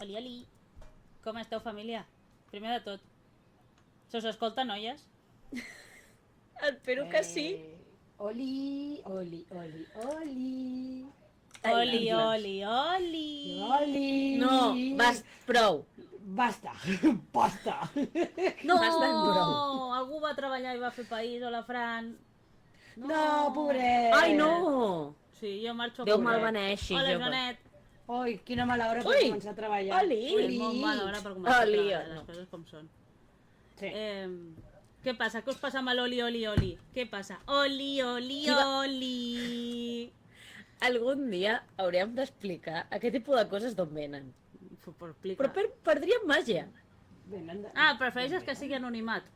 Oli, oli. Com esteu, família? Primer de tot, se us escolta, noies? Espero que sí. Oli, oli, oli, oli. Oli, Ai, oli, oli. Oli. No, prou. Basta, basta. No! Bastant prou. Algú va treballar i va fer país, hola, Fran. No, pobret. Ai, no! Sí, jo marxo a Déu córrer. me'l beneixi, Hola, jove. Joanet. Ui, quina mala hora per Ui. començar a treballar. Oli. És molt mala hora per començar a Oli, treballar, no. les coses com són. Sí. Què passa? Què us passa amb l'oli, oli, oli? Què passa? Oli, oli, oli. Algun dia hauríem d'explicar aquest tipus de coses d'on venen. Explica. Però perdríem màgia. Venen de... Ah, prefereixes que sigui anonimat?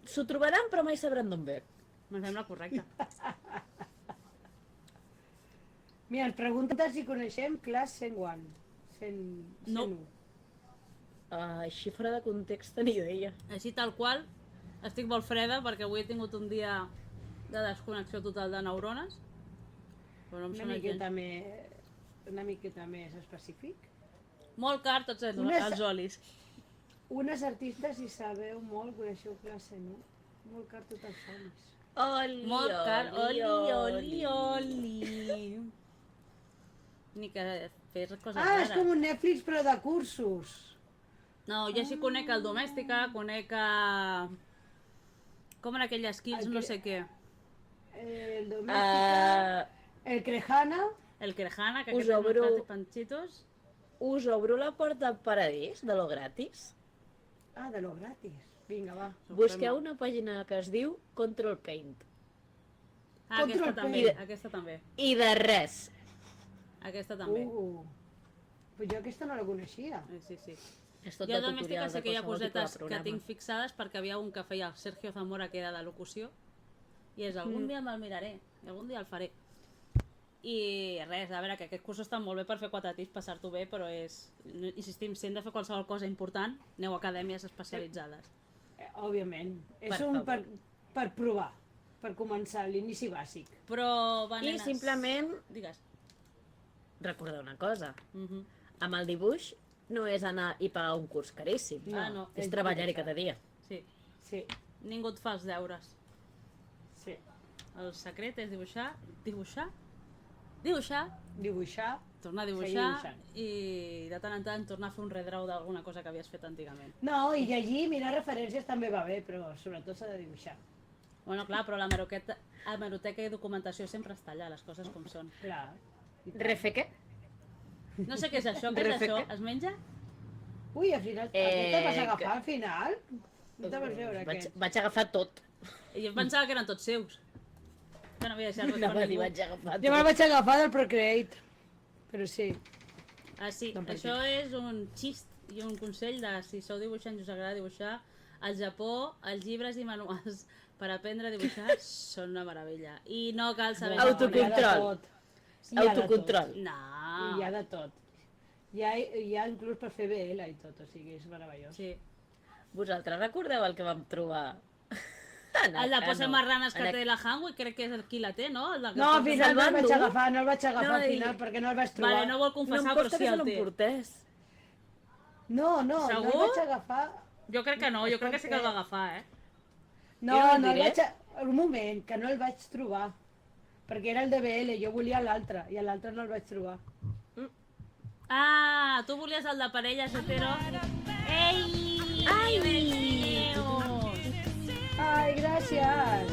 S'ho trobaran però mai sabran d'on ve. Em sembla correcte. Mira, ens pregunten si coneixem Class 101. 101. No. Així fora de context ni idea. Així tal qual, estic molt freda perquè avui he tingut un dia de desconnexió total de neurones. Però no em sona gens. Una miqueta més específic. Molt car tots els olis. Unes artistes, si sabeu molt, coneixeu Class 101. Molt car tots els olis. Oli, Molt car, oli, oli, oli. Ni que fes coses rares. És com un Netflix però de cursos. No, jo sí conec el Domèstica, conec com en aquelles skills, no sé què. El Domèstica, el Crejana. El Crejana, que Us aquest obro- és panxitos. Us obro la porta al paradís de lo gratis. De lo gratis. Vinga, va. Busqueu una pàgina que es diu Control Paint. Ah, aquesta Control també, Paint. aquesta també. I de res. Aquesta també. Pues jo aquesta no la coneixia. Sí, sí. És tot Jo de de Domèstica tutorials sé de que hi ha qualsevol tipus de cosetes que programa. tinc fixades perquè havia un que feia el Sergio Zamora que era de locució i és algun dia me'l miraré, algun dia el faré. I res, a veure, que aquest curs està molt bé per fer quatre tips, passar-t'ho bé, però és, insistim, si hem de fer qualsevol cosa important, aneu a acadèmies especialitzades. Òbviament. És Per un favor. per provar, per començar l'inici bàsic. Però, va, I nenes, simplement digues. recordar una cosa. Mhm. Amb el dibuix no és anar i pagar un curs caríssim. No, no. És treballar-hi cada dia. Sí, Sí, ningú et fa els deures. sí. El secret és dibuixar, Dibuixar. tornar a Seguir dibuixar dibuixant. i de tant en tant tornar a fer un redrau d'alguna cosa que havies fet antigament. No, i llegir, mirar referències també va bé, però sobretot s'ha de dibuixar. Bueno, clar, però la hemeroteca i documentació sempre està allà, les coses com són. Clar. Refe què? No sé què és això, què és Refe això? què? Es menja? Ui, al final, aquesta vas que- agafar al final? No te vas veure aquest? Vaig agafar tot. I jo pensava que eren tots seus. Que no havia deixat res Anava per a dir, ningú. vaig agafar Jo me'l tot. vaig agafar del Procreate. Però sí. Ah, sí, No, per això és un xist i un consell de si sou dibuixants i us agrada dibuixar. Al Japó, els llibres i manuals per aprendre a dibuixar són una meravella. I no cal saber Autocontrol. japonès. Hi ha de tot. Hi ha de Autocontrol. tot. No. Hi ha de tot. Hi ha inclús per fer BL i tot, o sigui, és meravellós. Sí. Vosaltres recordeu el que vam trobar? El de Pose Marranes que En té la Hangui, crec que és qui la té, no? El de No, al final no el vaig Salvant-lo? agafar, no el vaig agafar No, al i- final perquè no el vaig trobar. Vale, no vol No confessar, em però costa sí que se el té. l'emportés. No, no el Segur? vaig agafar. Jo crec que no, jo crec que sí que el va agafar, eh? No, Jo el no el diré. vaig... Un moment, que no el vaig trobar. Perquè era el de BL, jo volia l'altre, i l'altre no el vaig trobar. Ah, tu volies el de parelles hetero. Ei! Ai! Ai, gràcies!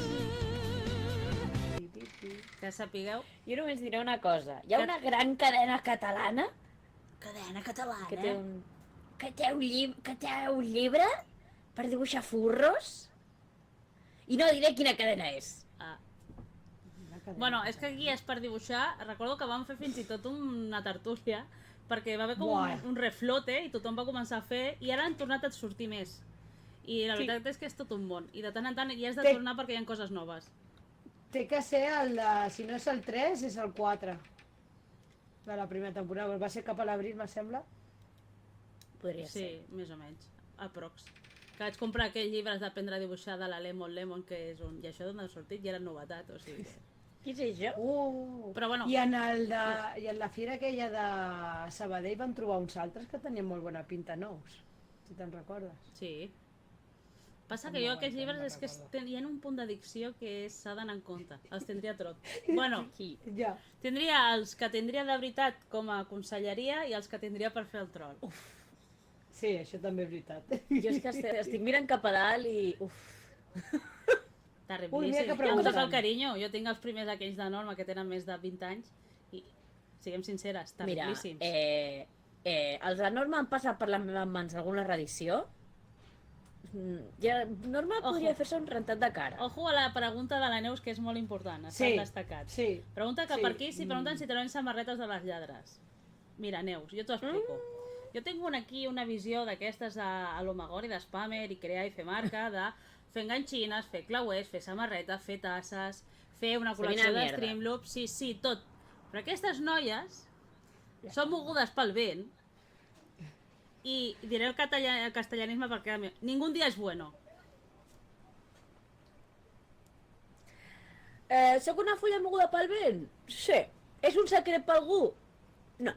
Que sapigueu. Jo només diré una cosa. Hi ha una gran cadena catalana Cadena catalana. que té un... que té un llibre per dibuixar furros i no diré quina cadena és. Ah. Bueno, és que aquí és per dibuixar. Recordo que vam fer fins i tot una tertúlia perquè va haver com Buah. un reflote i tothom va començar a fer i ara han tornat a sortir més. I la veritat és que és tot un món. I de tant en tant hi has de Té- tornar perquè hi ha coses noves. Té que ser el de... Si no és el 3, és el 4. De la primera temporada. Va ser cap a l'abril, me sembla. Podria Sí, ser. més o menys. Aprox. Que vaig comprar aquell llibre d'aprendre a dibuixar de la Lemon Lemon, que és un... I això d'on ha sortit? I era novetat, o sigui que... Qui és això? Però bueno. I en la fira aquella de Sabadell vam trobar uns altres que tenien molt bona pinta nous, si te'n recordes. Sí. Passa Estan que jo molt aquests bons, llibres me'n és que recordo. tenien un punt d'addicció que s'ha d'anar en compte. Els tindria tot. Bueno, Ja. tindria els que tindria de veritat com a conselleria i els que tindria per fer el troll. Sí, això també és veritat. Jo és que estic mirant cap a dalt i... Terriblíssim. Un dia que Amb tot pregunten. el carinyo. Jo tinc els primers aquells de Norma que tenen més de 20 anys i, siguem sinceres, Mira, terriblíssims. els de Norma han passat per les meves mans alguna reedició. Ja, Norma podria fer-se un rentat de cara. Ojo a la pregunta de la Neus, que és molt important, està Sí, destacat. sí. Pregunta que Sí. per aquí, si pregunten si tenen samarretes de les lladres. Mira, Neus, jo t'ho explico. Jo tinc aquí una visió d'aquestes a l'Omagori, d'Spammer i crear i fer marca, de fer enganxines, fer clauers, fer samarretes, fer tasses, fer una col·lecció una de mierda. Streamloops, sí, tot. Però aquestes noies són mogudes pel vent i diré el castellanisme perquè ningú dia és bueno. Sóc una fulla moguda pel vent? Sí. És un secret per algú? No.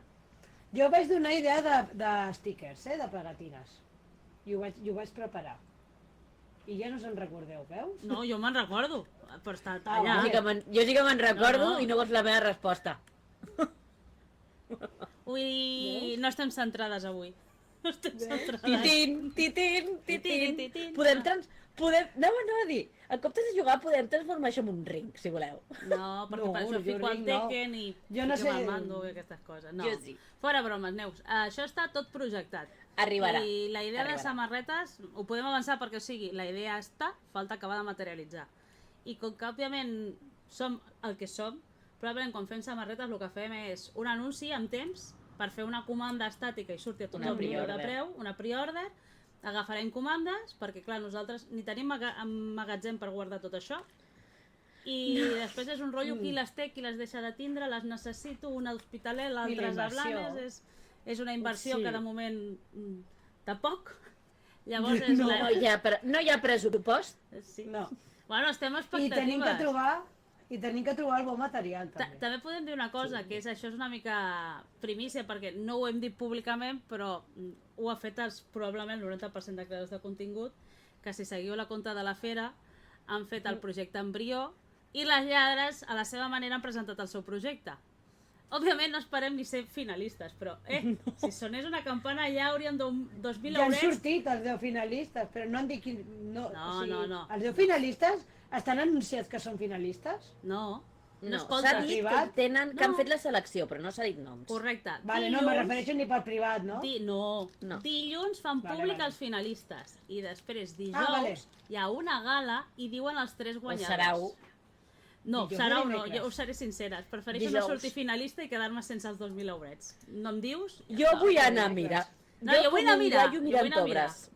Jo vaig donar idea de stickers, de pegatines. I ho vaig preparar. I ja no se'n recordeu, veus? No, jo me'n recordo, però està Ah, allà. vale. Jo sí que me'n recordo No. i no vols la meva resposta. Ui, no estem centrades avui. No estem centrades. Titín. Titín. Anava a dir, en comptes de jugar podem transformar això en un ring, si voleu. No, perquè No, per això jo fico el ring no. Tekken i Jo no fiquem sé. el mando i aquestes coses. No. Jo sí. Fora bromes, Neus. Això està tot projectat. Arribarà. I la idea de Arribarà. samarretes, ho podem avançar perquè, o sigui, la idea està, falta acabar de materialitzar. I com que, òbviament, som el que som, probablement quan fem samarretes el que fem és un anunci amb temps per fer una comanda estàtica i surti a Una tothom lliure de pre-order. preu, una pre-order, agafarem comandes, perquè clar, nosaltres ni tenim magatzem per guardar tot això, i després és un rotllo qui les té, qui les deixa de tindre, les necessito, una a Hospitalet, l'altra a inversió. Blanes, és una inversió Sí. que de moment tampoc. Llavors és No hi ha pressupost. Sí. No. Bueno, estem I expectatives. tenim que trobar el bon material, també. També podem dir una cosa, que és això és una mica primícia, perquè no ho hem dit públicament, però ho ha fet probablement el 90% de creadors de contingut, que si seguiu la compta de la Fera, han fet el projecte Embrió, i les lladres, a la seva manera, han presentat el seu projecte. Òbviament no esperem ni ser finalistes, però si sonés una campana ja hauríem 2.000 Ja han eurets. sortit els 10 finalistes, però no han dit quin... No. No. Els 10 finalistes estan anunciats que són finalistes? No es No, pot s'ha dir. dit que han fet la selecció, però no s'ha dit noms. Correcte. Vale, no, me refereixo ni per privat, no? No. Dilluns fan Vale, públic vale. els finalistes i després dijous vale. hi ha una gala i diuen els 3 guanyadors. Sarau. No, Dijous Sarau o no, dimecres? jo us seré sincera. Prefereixo Dijous. no sortir finalista i quedar-me sense els 2.000 eurets. No em dius? Jo vull anar a mirar. No, jo vull anar a mirar, Jo jo mirant vull anar a mirar. obres.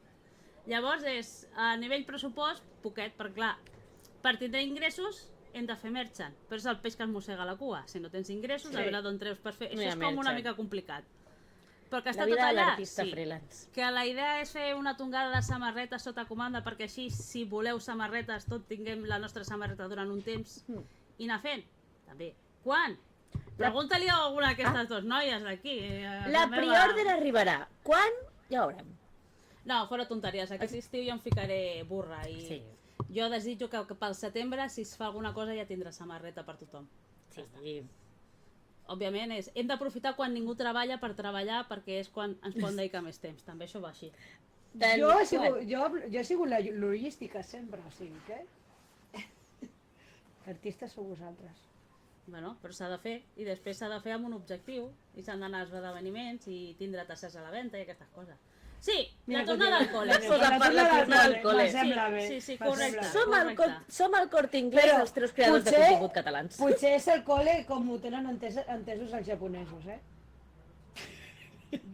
Llavors és, a nivell pressupost, poquet, perquè clar, per tindre ingressos hem de fer merchant, però és el peix que es mossega la cua. Si no tens ingressos, Sí. a veure d'on treus per fer... No hi Això ha és com una merchant. mica complicat. Però que està La tot vida de allà, l'artista sí. freelance. Que la idea és fer una tongada de samarretes sota comanda perquè així, si voleu samarretes, tot tinguem la nostra samarreta durant un temps i anar fent. També. Quan? Pregunta-li a alguna d'aquestes dues noies d'aquí. La pre-order arribarà. Quan? Ja ho veurem. No, fora tonteries. Aquest estiu jo em ficaré burra i Sí. jo desitjo que pel setembre, si es fa alguna cosa, ja tindrà samarreta per tothom. Sí. Òbviament, hem d'aprofitar quan ningú treballa per treballar perquè és quan ens poden dedicar més temps. També això va així. Jo he sigut la logística sempre, o sigui que... Artistes sou vosaltres. Bueno, però s'ha de fer, i després s'ha de fer amb un objectiu, i s'han d'anar als esdeveniments i tindre tasses a la venda i aquestes coses. Sí, la tornada al col·le. per la tornada al col·le. Me sembla bé. Sí, me correcte. sembla bé. Som el Corte Inglés Però dels teus creadors de potser- contingut catalans. Potser és el col·le com ho tenen entesos els japonesos,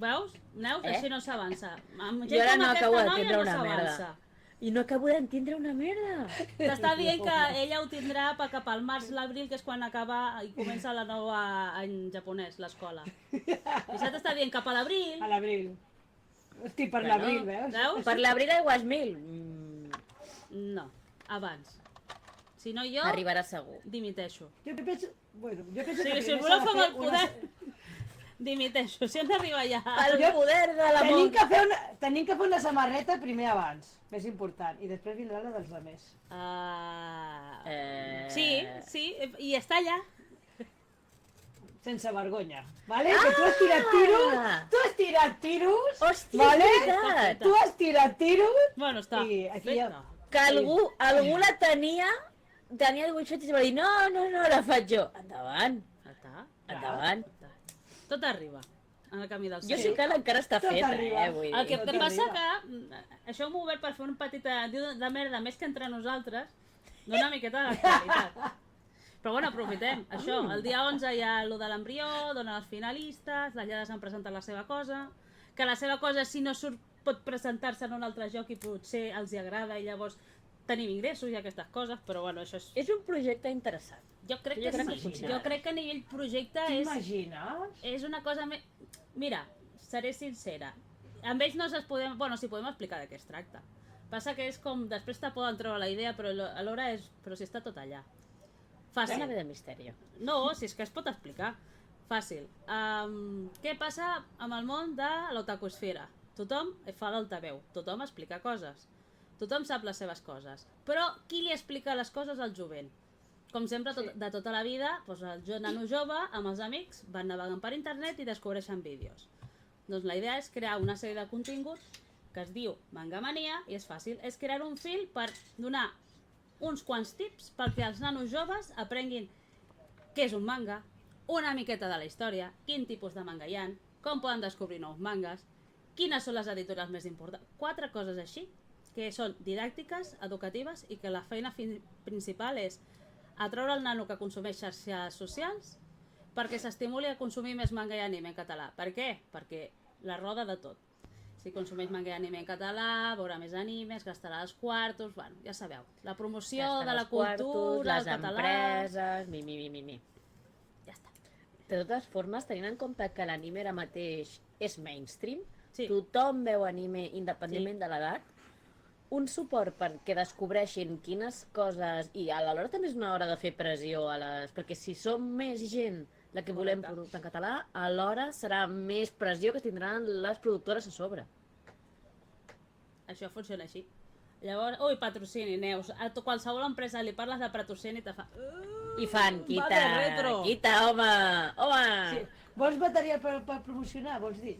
Veus? Neus, així no s'avança. Amb Jo ara gent com no aquesta acabo noia d'entendre no una s'avança. merda. I no acabo d'entendre una merda. T'està dient que ella ho tindrà cap al març, l'abril, que és quan acaba i comença la nova any japonès, l'escola. I ja t'està dient cap a l'abril. A l'abril. Hosti, per l'abril, veus? Veus? Per l'abril aigües mil. No, abans. Si no jo, Arribarà segur. dimiteixo. Jo penso Sí, que si primer us s'ha voleu de fer amb fer el poder, dimiteixo. Si hem d'arribar ja... El poder de Tenim l'amor. tenim que fer una samarreta primer abans, més important, i després vindrà la dels altres. Sí, i està allà. Sense vergonya, vale? Que tu has tirat tiros, Hòstia, vale? és veritat. Tu has tirat tiros Bueno, està. i aquí ja... No. Que algú la tenia dibuix fet i va dir, no, la faig jo. Endavant, Està. endavant. Tot arriba en el camí del Jo cel. sé que encara està Tot fet, arriba. vull El que dir. passa que això m'ho obert per fer un petit de merda més que entre nosaltres, d'una miqueta d'actualitat. Però bueno, aprofitem. Això, el dia 11 hi ha el de l'embrió, donen els finalistes, les llades han presentat la seva cosa, que la seva cosa, si no surt, pot presentar-se en un altre joc i potser els hi agrada i llavors tenim ingressos i aquestes coses, però bueno, això és... És un projecte interessant. Jo crec Jo que crec que sí. funciona. Jo crec que a nivell projecte T'imagines? és una cosa més... Mira, seré sincera. Amb ells no es podem... Bueno, sí, podem explicar de què es tracta. Passa que és com... Després te poden treure la idea, però alhora és... Però si està tot allà. Fàcil. Una de misteri. No, si és que es pot explicar. Fàcil. Què passa amb el món de l'otakusfera? Tothom fa d'altaveu. Tothom explica coses. Tothom sap les seves coses. Però qui li explica les coses al jovent? Com sempre, de tota la vida, doncs el nano jove amb els amics van navegant per internet i descobreixen vídeos. Doncs la idea és crear una sèrie de continguts que es diu Mangamania i és fàcil. És crear un fil per donar uns quants tips perquè els nanos joves aprenguin què és un manga, una miqueta de la història, quin tipus de manga hi ha, com poden descobrir nous mangas, quines són les editorials més importants. 4 coses així, que són didàctiques, educatives i que la feina principal és atraure el nano que consumeix xarxes socials perquè s'estimuli a consumir més manga i anime en català. Per què? Perquè la roda de tot. Si consumeix manga i anime en català, veurà més animes, gastarà els quartos, bueno, ja sabeu. La promoció de la cultura, el català... Les empreses, mi. Ja està. De totes formes, tenint en compte que l'anime ara mateix és mainstream, Sí. tothom veu anime independentment de l'edat, un suport perquè descobreixin quines coses... I alhora també és una hora de fer pressió a les... Perquè si som més gent la que volem Correcte. producte en català, alhora serà més pressió que tindran les productores a sobre. Això funciona així. Llavors, ui, patrocini, Neus. A qualsevol empresa li parles de patrocini i te fa... I fan, va de retro. quita, home! Sí. Vols material per promocionar, vols dir?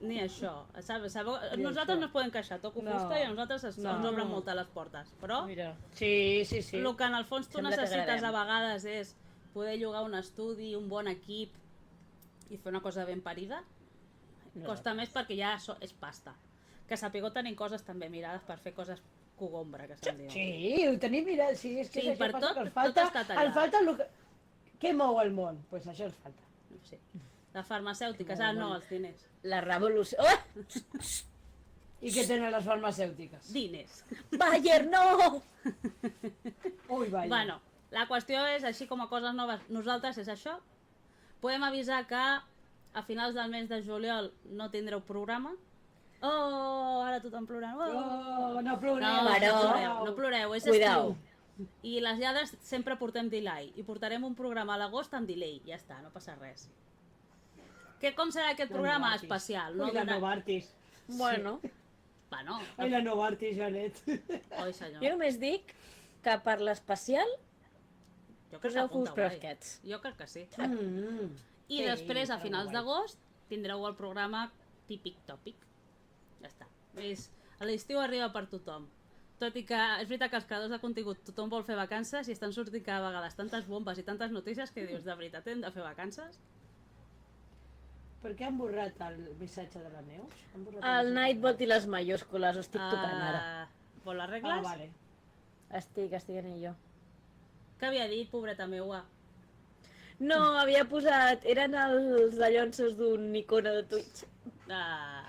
Ni això. Sabeu? Ni Nosaltres això. no es podem queixar, toco No. fusta i a nosaltres ens obren moltes les portes. Però Mira. Sí. el que en el fons tu Sembla que necessites agradem. a vegades és poder llogar un estudi, un bon equip i fer una cosa ben parida. Costa més perquè ja és pasta. Que sapigueu tenir coses també mirades per fer coses cogombra, que se'n diu. Sí, ho tenim mirat. Sí, és que Sí, és això, per passa tot- que ens tot falta, està tallat. ens falta el que... Què mou el món? Doncs pues això ens falta. Sí. Les farmacèutiques, no, els diners. La revolució... Oh! I què tenen les farmacèutiques? Diners. Bayer, no! Ui, vaja. Bueno, la qüestió és, així com a coses noves, nosaltres és això. Podem avisar que a finals del mes de juliol no tindreu programa. Oh, ara tothom plorant. Oh. No ploreu. No, Però- no ploreu, no ploreu, és Cuidao. estiu. I les lladres sempre portem delay. I portarem un programa a l'agost amb delay. Ja està, no passa res. Com serà aquest programa? Novartis. Especial. Ui, la Novartis. Bueno, Bueno, Ai, la Novartis, Janet. oi senyor. jo només dic que per l'especial Jo crec que poseu-vos apunta guai. fresquets. Jo crec que sí. Mm. I Sí, després, a però finals guai. d'agost, tindreu el programa típic tòpic. Ja està. L'estiu arriba per tothom. Tot i que és veritat que els creadors de contingut tothom vol fer vacances i estan sortint cada vegada tantes bombes i tantes notícies que dius, de veritat hem de fer vacances? Per què han borrat el missatge de la Neus? Han borrat El missatge? Nightbot i les mayúscules, ho estic tocant ara. Vol les Ah, regles? vale. Estic en ello. Què havia dit, pobreta meua? No, havia posat... Eren els dallonsos d'un icona de Twitch. Ah,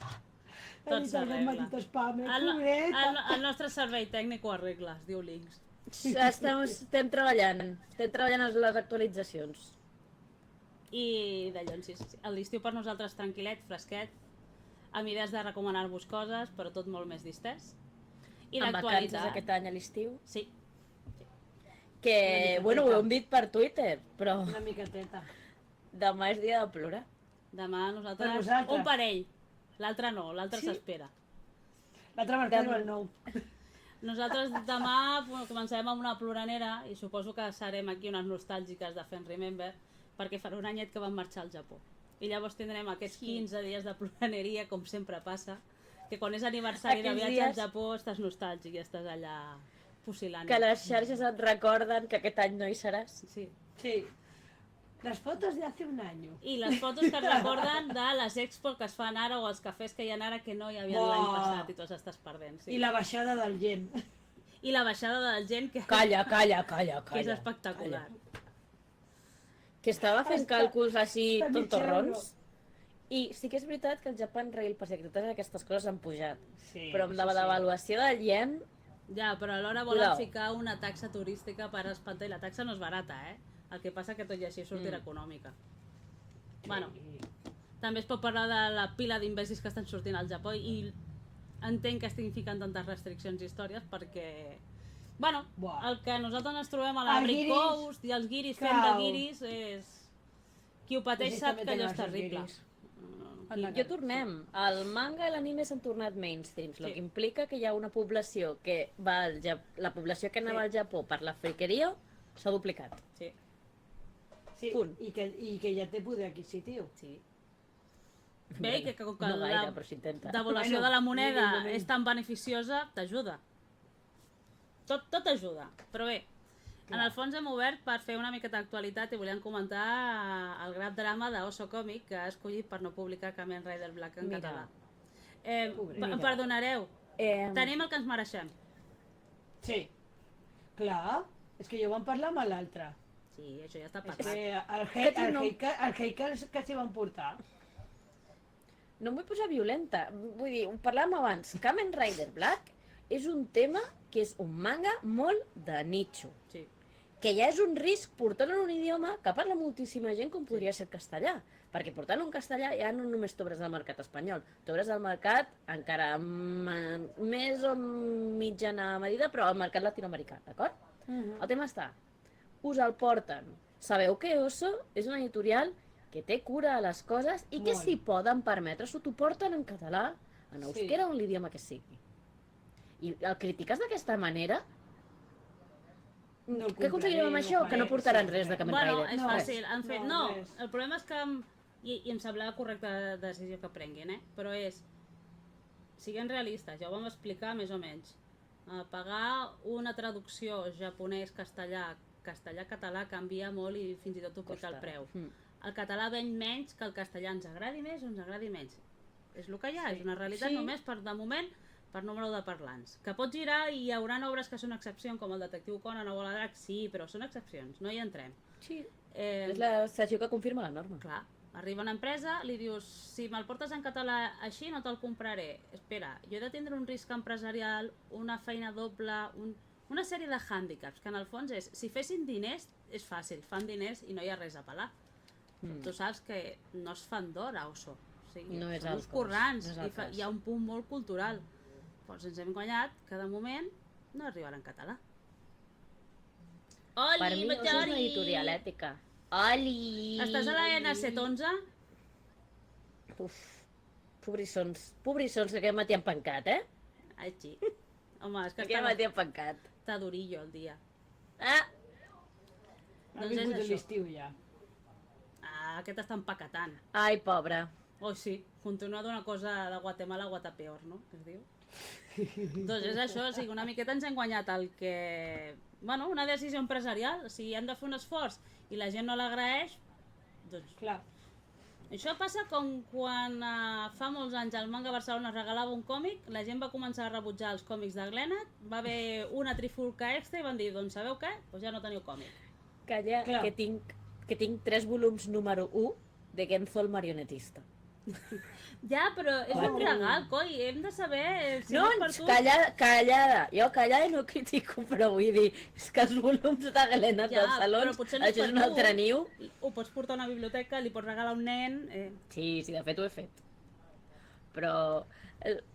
Ha tot dit el s'arregla. petit spam, El, pobreta. el nostre servei tècnic ho arregla, es diu Links. Estem treballant. Estem treballant en les actualitzacions. I d'allò, sí. A l'estiu per nosaltres tranquil·let, fresquet, amb idees de recomanar-vos coses, però tot molt més distès. I amb vacances d'actualitat. aquest any a l'estiu. Sí. Que, miqueteta. bueno, ho hem dit per Twitter, però Una miqueteta. demà és dia de plorar. Demà Per nosaltres... vosaltres. Un parell. L'altre no, l'altre Sí? s'espera. L'altre mercat el nou. Nosaltres demà començarem amb una ploranera i suposo que serem aquí unes nostàlgiques de Fent Remember perquè farà un anyet que vam marxar al Japó. I llavors tindrem aquests 15 dies de ploraneria, com sempre passa, que quan és aniversari de Aquells viatge al dies- Japó estàs nostàlgic i estàs allà fusilant. Que les xarxes et recorden que aquest any no hi seràs. Sí. Sí. Las fotos de hace un año. I les fotos que et recorden de les expos que es fan ara o els cafès que hi ha ara que no hi havia Buah. l'any passat i tots estàs perdent. Sí. I la baixada del gent. I la baixada de la gent que, Calla. que és espectacular. Que estava fent càlculs així Està mig tontorrons. I sí que és veritat que el Japan Rail Pass i totes aquestes coses han pujat. Sí, Però amb la devaluació del yen, Ja, però alhora volen Cuidao. ficar una taxa turística per espantar i la taxa no és barata, eh? El que passa que tot i així sortirà econòmica. Bueno, també es pot parlar de la pila d'imbècils que estan sortint al Japó i entenc que estiguin ficant tantes restriccions i històries perquè... Bueno, Buah. el que nosaltres ens trobem a la El Brick guiris, Coast i els guiris fent de cau. guiris és... Qui ho pateix Ells sap també que allò tenen és els seus terrible. guiris. jo tornem. El manga i l'anime s'han tornat mainstreams, el Sí. que implica que hi ha una població que va al la població que anava al Japó per la friqueria s'ha duplicat. Sí, Sí, Punt. i que ja té poder adquisitiu. sí. Bé, i que com que No gaire, la però s'intenta. devaluació Bueno, de la en moneda aquell moment. és tan beneficiosa, t'ajuda. Tot ajuda. Però bé, en el fons hem obert per fer una miqueta d'actualitat i volíem comentar el gran drama d'Oso Comic que ha escollit per no publicar Kamen Rider Black en Mira. català. Pobre. Em perdonareu, tenim el que ens mereixem. Sí. Clar, és que jo vam parlar amb l'altre. Sí, això ja està És parlat. que Que tu no- el Heikal que s'hi van portar. No em vull posar violenta. Vull dir, ho parlàvem abans. Kamen Rider Black és un tema que és un manga molt de nicho. Sí. Que ja és un risc portar-lo en un idioma que parla moltíssima gent com podria ser el castellà. Perquè portant-lo en castellà ja no només t'obres del mercat espanyol, t'obres del mercat encara més o mitjana medida, però al mercat latinoamericà, d'acord? El tema està, us el porten. Sabeu que Oso és una editorial que té cura a les coses i que Molt. si poden permetre-s'ho t'ho porten en català, en euskera o en l'idioma que sigui. I el critiques d'aquesta manera, No el què aconseguirem amb compraré, això? no Que no faré, portaran sí, res de Kamen Bueno, Rider. és No, fàcil. Han fet... no, No, res. el problema és que... I em sembla correcta decisió que prenguin, però és... Siguem realistes, ja ho vam explicar més o menys. Pagar una traducció japonès-castellà, castellà-català canvia molt i fins i tot duplica el Costa. preu. Mm. El català ven menys que el castellà ens agradi més o ens agradi menys. És el que hi ha, Sí. és una realitat Sí. només per, de moment, per número de parlants. Que pot girar i hi haurà obres que són excepció, com el detectiu Conan o Bola Drac, sí, però són excepcions, no hi entrem. Sí. Eh, És l'excepció que confirma la norma. Clar, arriba una empresa, li dius, si me'l portes en català així no te'l compraré. Espera, jo he de tindre un risc empresarial, una feina doble, una sèrie de hàndicaps, que en el fons és, si fessin diners, és fàcil, fan diners i no hi ha res a pelar. Tu saps que no es fan d'hora, Oso. O sigui, No és són el uns cas, currants no és el i cas. hi ha un punt molt cultural. Doncs ens hem guanyat que de moment no arribarà en català. Oli, Per mi, Oso és una editorial ètica. Oli! Estàs a la N711? Uf, pobrissons, que aquest matí han pencat, eh? Ai, sí. Home, és que Aquest matí han pencat. està durillo el dia. Ah, Ha Doncs és vingut això. l'estiu ja. Ah, aquest està empaquetant. ai, pobre. Oh, sí, continua d'una cosa de Guatemala a Guatapeor, no? Que es diu? Doncs és això, o sigui, una miqueta ens hem guanyat el que... Bueno, una decisió empresarial. Si hem de fer un esforç i la gent no l'agraeix, doncs... Clar. Això passa com quan fa molts anys el Manga Barcelona regalava un còmic, la gent va començar a rebutjar els còmics de Glenat, va haver una trifulca extra i van dir, doncs sabeu què? Doncs ja no teniu còmic. Calla, Clar. que tinc 3 volums número 1 de Genzo el marionetista. Ja, però és un regal, coi, hem de saber si No, és per tu. callada. Jo callada i no critico, però vull dir, és que els volums de Glenat Ja, dels però salons, potser no això és per un tu. altre niu. Ho pots portar a una biblioteca, li pots regalar a un nen... Sí, de fet ho he fet. Però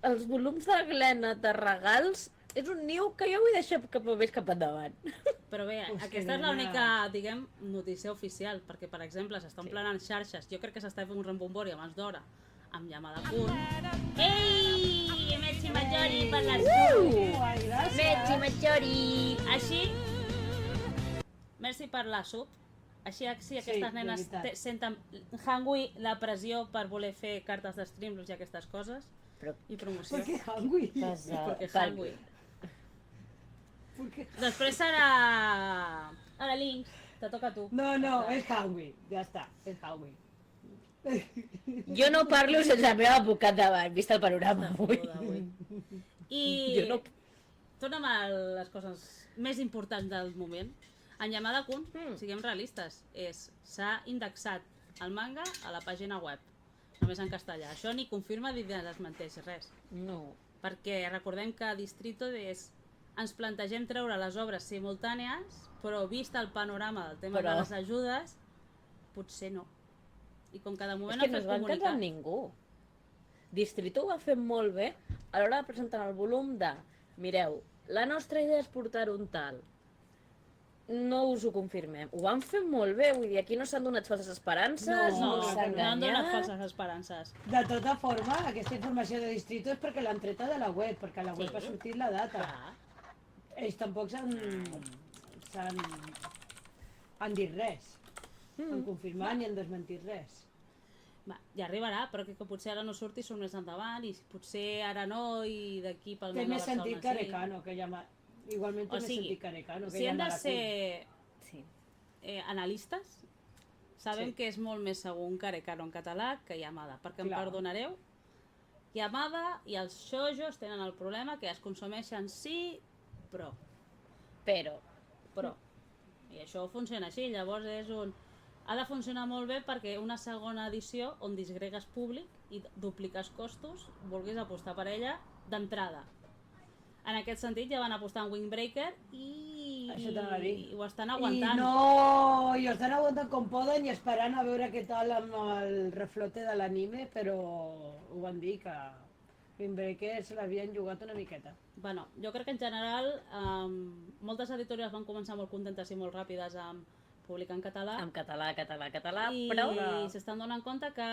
els volums de Glenat de regals és un niu que jo vull deixar més cap endavant. Però bé, Hòstia, aquesta és nena. l'única, diguem, notícia oficial, perquè, per exemple, s'està omplint en xarxes, jo crec que s'està fent un rembombori abans d'hora, amb Yamada Kun. Ei! Metzi Maggiori per les Ai, gràcies. Metzi Maggiori! Així, merci per la sub. Així aquestes de nenes veritat. senten hangui la pressió per voler fer cartes de Streamlabs i aquestes coses. Però I promoció. ¿Por qué hungry? Perquè hangui. ¿Por qué? Després serà... Ara, Links, te toca a tu. No, es hungry. Ya está, es hungry. Jo no parlo sense la meva boca davant, vist el panorama avui. I Jo no... torna'm a les coses més importants del moment. En Yamada Kun, siguem realistes, s'ha indexat el manga a la pàgina web, només en castellà. Això ni confirma ni desmenteix res. No. Perquè recordem que Distrito ens plantegem treure les obres simultànies, però vist el panorama del tema de les ajudes, potser no. I com que de moment És que no no ha es fet va encaixar comunicat... amb ningú. Distrito ho ha fet molt bé a l'hora de presentar el volum de mireu, la nostra idea és portar un tal. No us ho confirmem. Ho van fer molt bé, vull dir, aquí no s'han donat falses esperances, No, no s'ha no han donat enganyat. falses esperances. De tota forma, aquesta informació de distrito és perquè l'han treta de la web, perquè a la web Sí. ha sortit la data. Clar. Ells tampoc han dit res. Han confirmat ni han desmentit res. Va, ja arribarà, però que potser ara no surti surt més endavant i potser ara no i d'aquí pel Té món de més sentit Barcelona Carecano que llama... Igualment té O més sigui, sentit Carecano que Si hem de llama ser Sí. analistes, sabem Sí. que és molt més segur un Carecano en català que Yamada, perquè em Clar. perdonareu, Yamada i els shoujos tenen el problema que es consumeixen sí, però. Però, I això funciona així, llavors és un... Ha de funcionar molt bé perquè una segona edició on disgregues públic i dupliques costos, vulguis apostar per ella d'entrada. En aquest sentit ja van apostar en Windbreaker i Això t'anava a dir. ho estan I aguantant. no, i ho estan aguantant com poden i esperant a veure què tal amb el reflote de l'anime, però ho van dir que Windbreaker se l'havien jugat una miqueta. Bueno, jo crec que en general moltes editorials van començar molt contentes i molt ràpides amb publicar en català en català, i però... s'estan donant compte que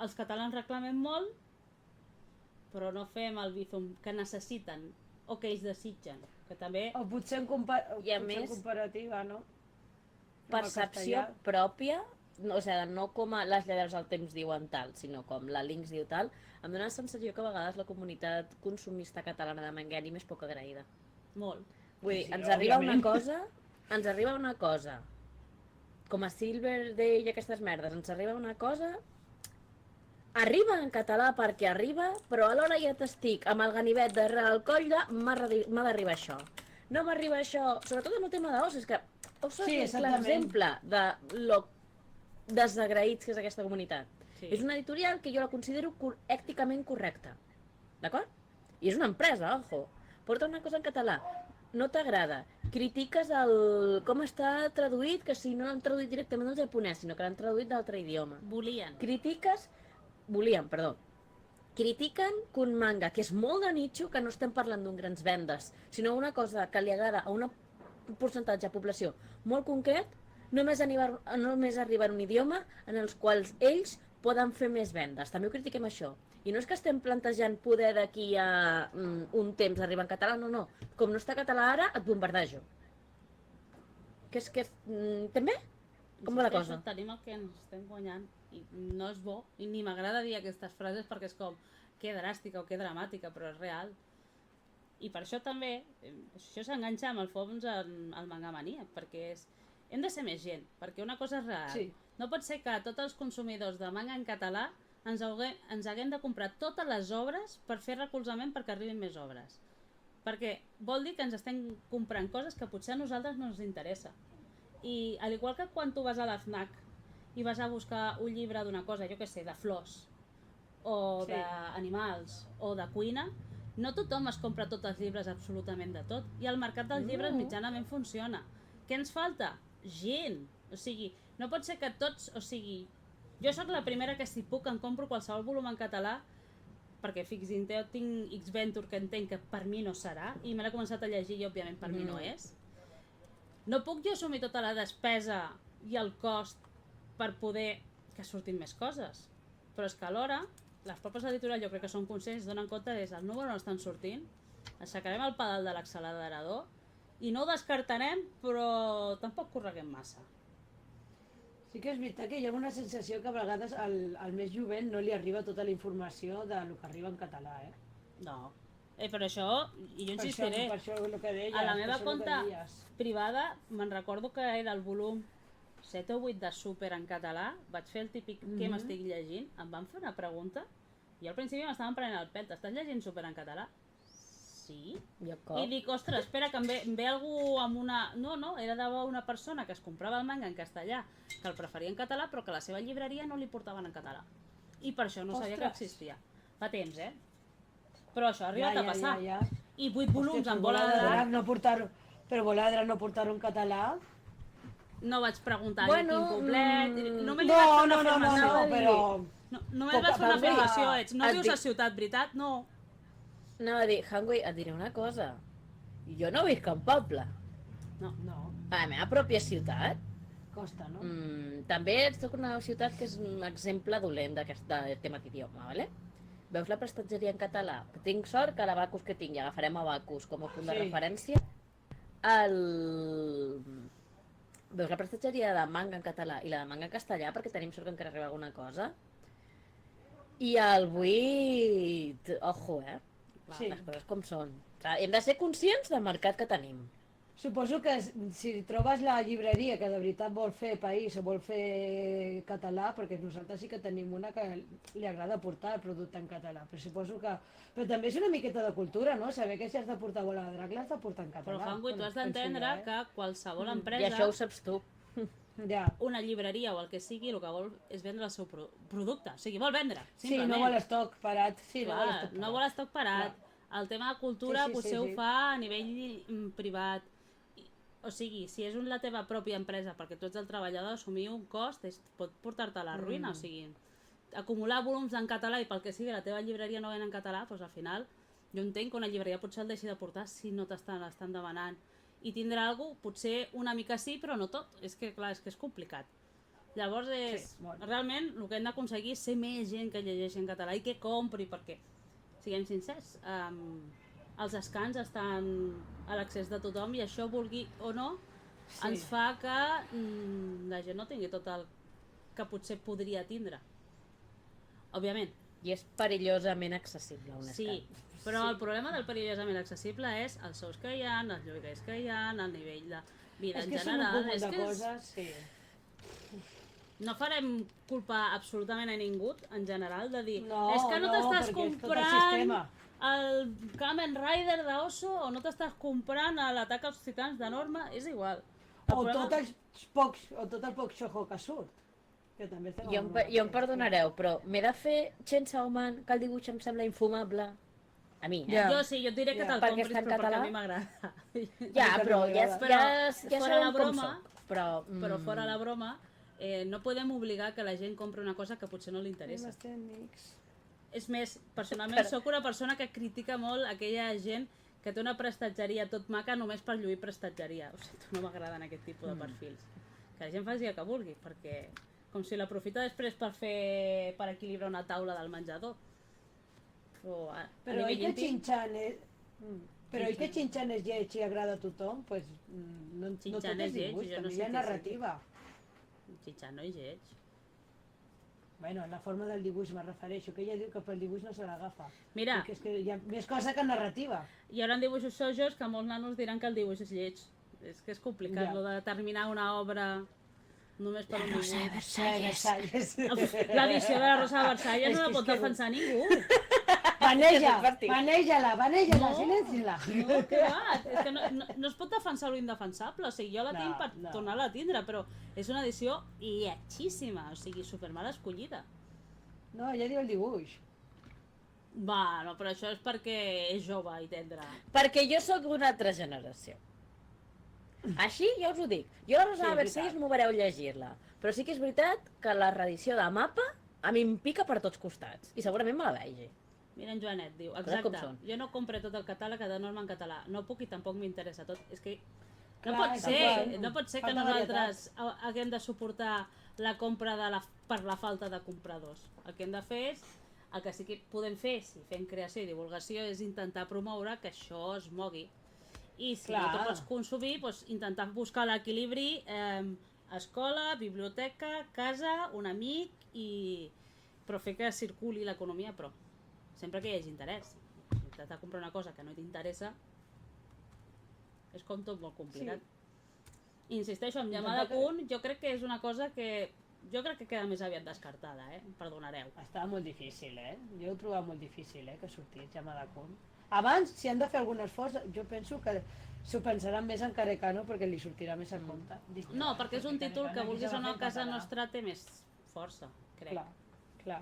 els catalans reclamen molt però no fem el bizum que necessiten o que ells desitgen, que també O potser en, I a potser en més, comparativa, no? Amb el percepció castellà. pròpia, no, o sigui, no com a les lladres del temps diuen tal, sinó com la Links diu tal, em dóna la sensació que a vegades la comunitat consumista catalana de manga anime és poc agraïda. molt. Vull dir, Sí, ens arriba òbviament. ens arriba una cosa, com a Silver Day i aquestes merdes, ens arriba una cosa, arriba en català perquè arriba, però alhora ja t'estic amb el ganivet darrere el coll de m'ha d'arribar això. No m'arriba això, sobretot en el tema d'os, és que Oso Sí, és exactament. l'exemple de lo desagraïts que és aquesta comunitat. Sí. És una editorial que jo la considero èticament correcta, d'acord? I és una empresa, ojo. Porta una cosa en català, no t'agrada, critiques com està traduït, que si no l'han traduït directament del japonès, sinó que l'han traduït d'altre idioma. Volien. Critiquen que un manga que és molt de nicho, que no estem parlant d'un grans vendes, sinó una cosa que li agrada a un percentatge de població molt concret, només arriba en un idioma en els quals ells poden fer més vendes. També ho critiquem això. I no és que estem plantejant poder d'aquí a un temps arribar en català, no. Com no està català ara, et bombardejo. Que és que... també? Com va la cosa? Insisteixo, tenim el que ens estem guanyant i no és bo, i ni m'agrada dir aquestes frases perquè és com que dràstica o que dramàtica, però és real. I per això també, això s'enganxa amb el fons al Mangamania, perquè hem de ser més gent, perquè una cosa és real. Sí. No pot ser que tots els consumidors de manga en català ens haguem de comprar totes les obres per fer recolzament perquè arribin més obres. Perquè vol dir que ens estem comprant coses que potser a nosaltres no ens interessa. I al igual que quan tu vas a la FNAC i vas a buscar un llibre d'una cosa, jo què sé, de flors, o Sí. d'animals, o de cuina, no tothom es compra tots els llibres absolutament de tot. I el mercat dels llibres mitjanament funciona. Què ens falta? Gent. O sigui, no pot ser que tots... O sigui, jo sóc la primera que si puc em compro qualsevol volum en català perquè Fixinteo tinc X-Venture que entenc que per mi no serà, i me l'he començat a llegir i òbviament per mi no és. No puc jo assumir tota la despesa i el cost per poder que surtin més coses, però és que alhora les pròpies editorials jo crec que són conscients, donen compte que el número no estan sortint, aixecarem el pedal de l'accelerador i no ho descartarem, però tampoc correguem massa. Sí que és veritat que hi ha una sensació que a vegades al més jovent no li arriba tota la informació del que arriba en català, eh? No, però això, i jo insistiré, Per això el que deies, a la meva per això el que compte deies. privada me'n recordo que era el volum 7 o 8 de Super en català, vaig fer el típic què m'estic llegint, em van fer una pregunta i al principi m'estaven prenent el pèl, t'estàs llegint Super en català? Sí. Jo I dic, ostres, espera, que em ve algú amb una... No, era d'una persona que es comprava el manga en castellà, que el preferia en català, però que a la seva llibreria no li portaven en català. I per això no sabia que existia. Fa temps, Però això ha arribat a passar. I 8 volums amb Bola de Drac, no portar-ho, però Bola de Drac no portar-ho en català. no vaig preguntar ni quin poblet, només li No, vaig fer una no, afirmació. però... Només vaig fer una afirmació, no et vius dic- a ciutat, veritat? No. Anava a dir, Hangui, et diré una cosa. Jo no visc en poble. No, A la meva pròpia ciutat, costa, no? també soc una ciutat que és un exemple dolent d'aquest tema d'idioma, ¿vale? Veus la prestatgeria en català? Tinc sort que l'Abacus que tinc, i agafarem Abacus com a punt de Sí. referència, veus la prestatgeria de manga en català i la de manga en castellà, perquè tenim sort que encara arriba alguna cosa, i el 8... Ojo, Sí. Les coses com són. O sigui, hem de ser conscients del mercat que tenim. Suposo que si trobes la llibreria que de veritat vol fer país o vol fer català, perquè nosaltres sí que tenim una que li agrada portar el producte en català, però suposo que... Però també és una miqueta de cultura, no? Saber que si has de portar Bola de Drac l'has de portar en català. Però, Hangui, tu has d'entendre que qualsevol I empresa, això ho saps tu. Ja. una llibreria o el que sigui, el que vol és vendre el seu producte. O sigui, vol vendre, Sí, simplement. no vol estoc parat. Sí, no vol Clar, estoc parat. no vol estoc parat. El tema de cultura Sí, sí, potser sí, ho sí. fa a nivell privat. O sigui, si és la teva pròpia empresa, perquè tu ets el treballador, assumir un cost pot portar-te a la ruïna. O sigui, acumular volums en català i pel que sigui la teva llibreria no ven en català, doncs al final jo entenc que una llibreria potser el deixi de portar si no l'estan demanant. I tindrà alguna cosa, potser una mica sí, però no tot. És que, clar, és complicat. Llavors, realment, el que hem d'aconseguir és ser més gent que llegeixi en català i que compri, perquè, siguem sincers, els escans estan a l'accés de tothom i això, vulgui o no, ens fa que la gent no tingui tot el que potser podria tindre. Òbviament. I és perillosament accessible un Sí, escant. però el problema del perillosament accessible és els sous que hi ha, els lloguers que hi ha, el nivell de vida És en que són un general. cúmul És de que coses, sí. no farem culpar absolutament a ningú, en general, de dir No, és que no no, t'estàs perquè és tot el comprant sistema. el Kamen Rider d'Oso o no t'estàs comprant l'atac als titans de Norma, és igual. O tot el poc xojo que surt. Que també estem Jo em perdonareu, però m'he de fer Chainsaw Man, que el dibuix em sembla infumable. A mi, Ja. Jo sí, jo et diré que Ja. te'l Perquè compris, està en però perquè català? a mi m'agrada. Ja, que però no ja, m'agrada. ja Fora sabem la com broma, soc. Però, Però fora la broma, no podem obligar que la gent compri una cosa que potser no li interessa. És més, personalment sóc una persona que critica molt aquella gent que té una prestatgeria tot maca només per lluir prestatgeria. O sigui, no m'agraden aquest tipus de perfils. Que la gent faci el que vulgui, perquè com si l'aprofita després per equilibrar una taula del menjador. Però oi que Xinxan és... Però oi que Xinxan és lleig i agrada a tothom? Pues, no tot Xinxan és és lleig, dibuix, jo no també sé hi ha què narrativa. Xinxan no és lleig. Bueno, la forma del dibuix me refereixo, que ella diu que pel dibuix no se l'agafa. Mira, Perquè és que hi ha més cosa que narrativa. hi haurà dibuixos sojos que molts nanos diran que el dibuix és lleig. És que és complicat, Ja. lo de determinar una obra només per un dibuix. Versalles. L'edició de la Rosa de Versalles És no la que pot és que- defensar ningú. Baneja-la, No. silencia-la. No, que va, és que no es pot defensar lo indefensable, o sigui, jo la tinc per no. tornar-la a tindre, però és una edició lletgíssima, o sigui, supermal escollida. No, ella diu el dibuix. Va, no, però això és perquè és jove i tendra. perquè jo sóc d'una altra generació. Així ja us ho dic. Jo la Rosa Sí, de és Versalles veritat. m'ho veureu llegir-la. Però sí que és veritat que la reedició de Mapa a mi em pica per tots costats. I segurament me la vegi. Mira, en Joanet diu, Coses com exacte, són. jo no compré tot el catàleg de norma en català, no puc i tampoc m'interessa tot. És que no Clar, pot és ser, igual. no pot ser que Falta nosaltres haguem de suportar la compra per la falta de compradors. El que hem de fer és, el que sí que podem fer, si fem creació i divulgació, és intentar promoure que això es mogui. I si no Clar. te pots consumir, doncs intentar buscar l'equilibri escola, biblioteca, casa, un amic però fer que circuli l'economia, però sempre que hi hagi interès. Intentar comprar una cosa que no t'interessa és com tot molt complicat. Insisteixo, amb Yamada Kun jo crec que és una cosa que jo crec que queda més aviat descartada, perdonareu. Està molt difícil, Jo ho he trobat molt difícil, que sortís Yamada Kun. Abans, si han de fer algun esforç, jo penso que s'ho pensaran més en Carecano perquè li sortirà més a compte. No, perquè és un títol que vulguis o no a casa nostra té més força, crec. Clar.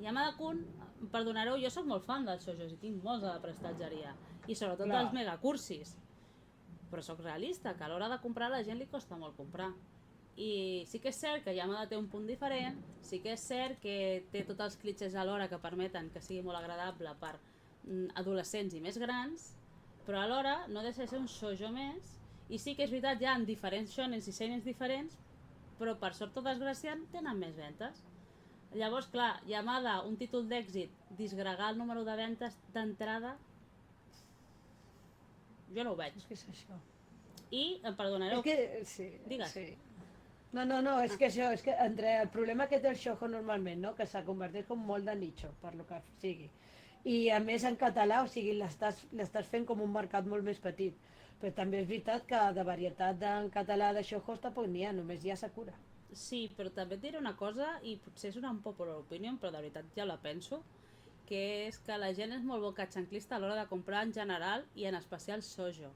Yamada Kun, perdonareu, jo sóc molt fan dels shojos i tinc molts de prestatgeria i sobretot Clar. dels megacursis, però sóc realista, que a l'hora de comprar a la gent li costa molt comprar. I sí que és cert que Yamada té un punt diferent, sí que és cert que té tots els clitxers alhora que permeten que sigui molt agradable per adolescents i més grans, però alhora no deixa de ser un shoujo més, i sí que és veritat, hi ha diferents shonens i seinen diferents, però per sort o desgràcia tenen més ventes. Llavors, clar, Yamada, un títol d'èxit, disgregar el número de ventes d'entrada, jo no ho veig. És que és això. I, em perdonareu, És que, sí, Digues. sí. No, és que això, és que entre el problema que té el shoujo normalment, no? Que s'ha convertit com molt de nicho, per lo que sigui. I a més en català, o sigui, l'estàs fent com un mercat molt més petit. Però també és veritat que de varietat en català de shoujos tampoc n'hi ha, només hi ha Sakura. sí, però també et diré una cosa, i potser és una unpopular opinion, però de veritat ja la penso, que és que la gent és molt bocatxanclista a l'hora de comprar en general i en especial shoujo.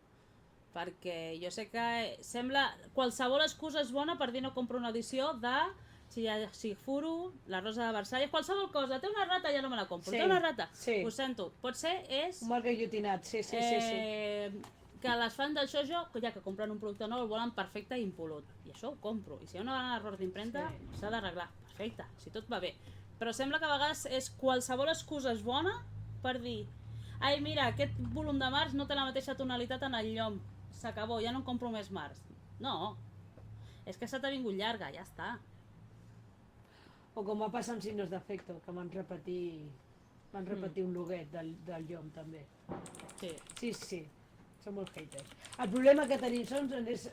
Perquè jo sé que sembla... Qualsevol excusa és bona per dir no compro una edició de Shigefuru, la Rosa de Versalles, qualsevol cosa. Té una rata, ja no me la compro. Sí, Té una rata. sí. Ho sento. Potser és... Un mal guillotinat, sí. que les fans del shoujo, ja que compren un producte nou, el volen perfecte i impolut. I això ho compro. I si hi ha un error d'impremta, s'ha d'arreglar. Perfecte, si tot va bé. Però sembla que a vegades qualsevol excusa és bona per dir ai, mira, aquest volum de març no té la mateixa tonalitat en el llom. S'acabó, ja no en compro més març. No, és que s'ha vingut llarga, ja està. O com va passar amb Signos d'Afecto, que van repetir un loguet del llom també. Sí. Sí, són molt haters. El problema que tenim són els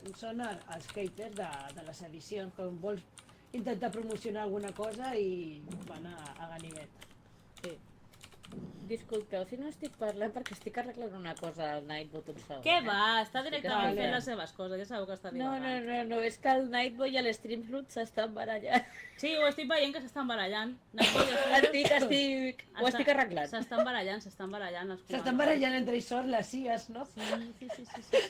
haters de les edicions, quan vols intentar promocionar alguna cosa i van a ganivet. Sí. Disculpeu si no estic parlant perquè estic arreglant una cosa al Nightbot un segon. Què va? Està directament Vale. fent les seves coses, ja sabeu que està No, divagant. no, és que el Nightbot i l'Streamroot s'estan barallant. Sí, ho estic veient que s'estan barallant. Ho estic arreglant. S'estan barallant els S'estan comandos. barallant entre ells sols les CIAs, no? Sí.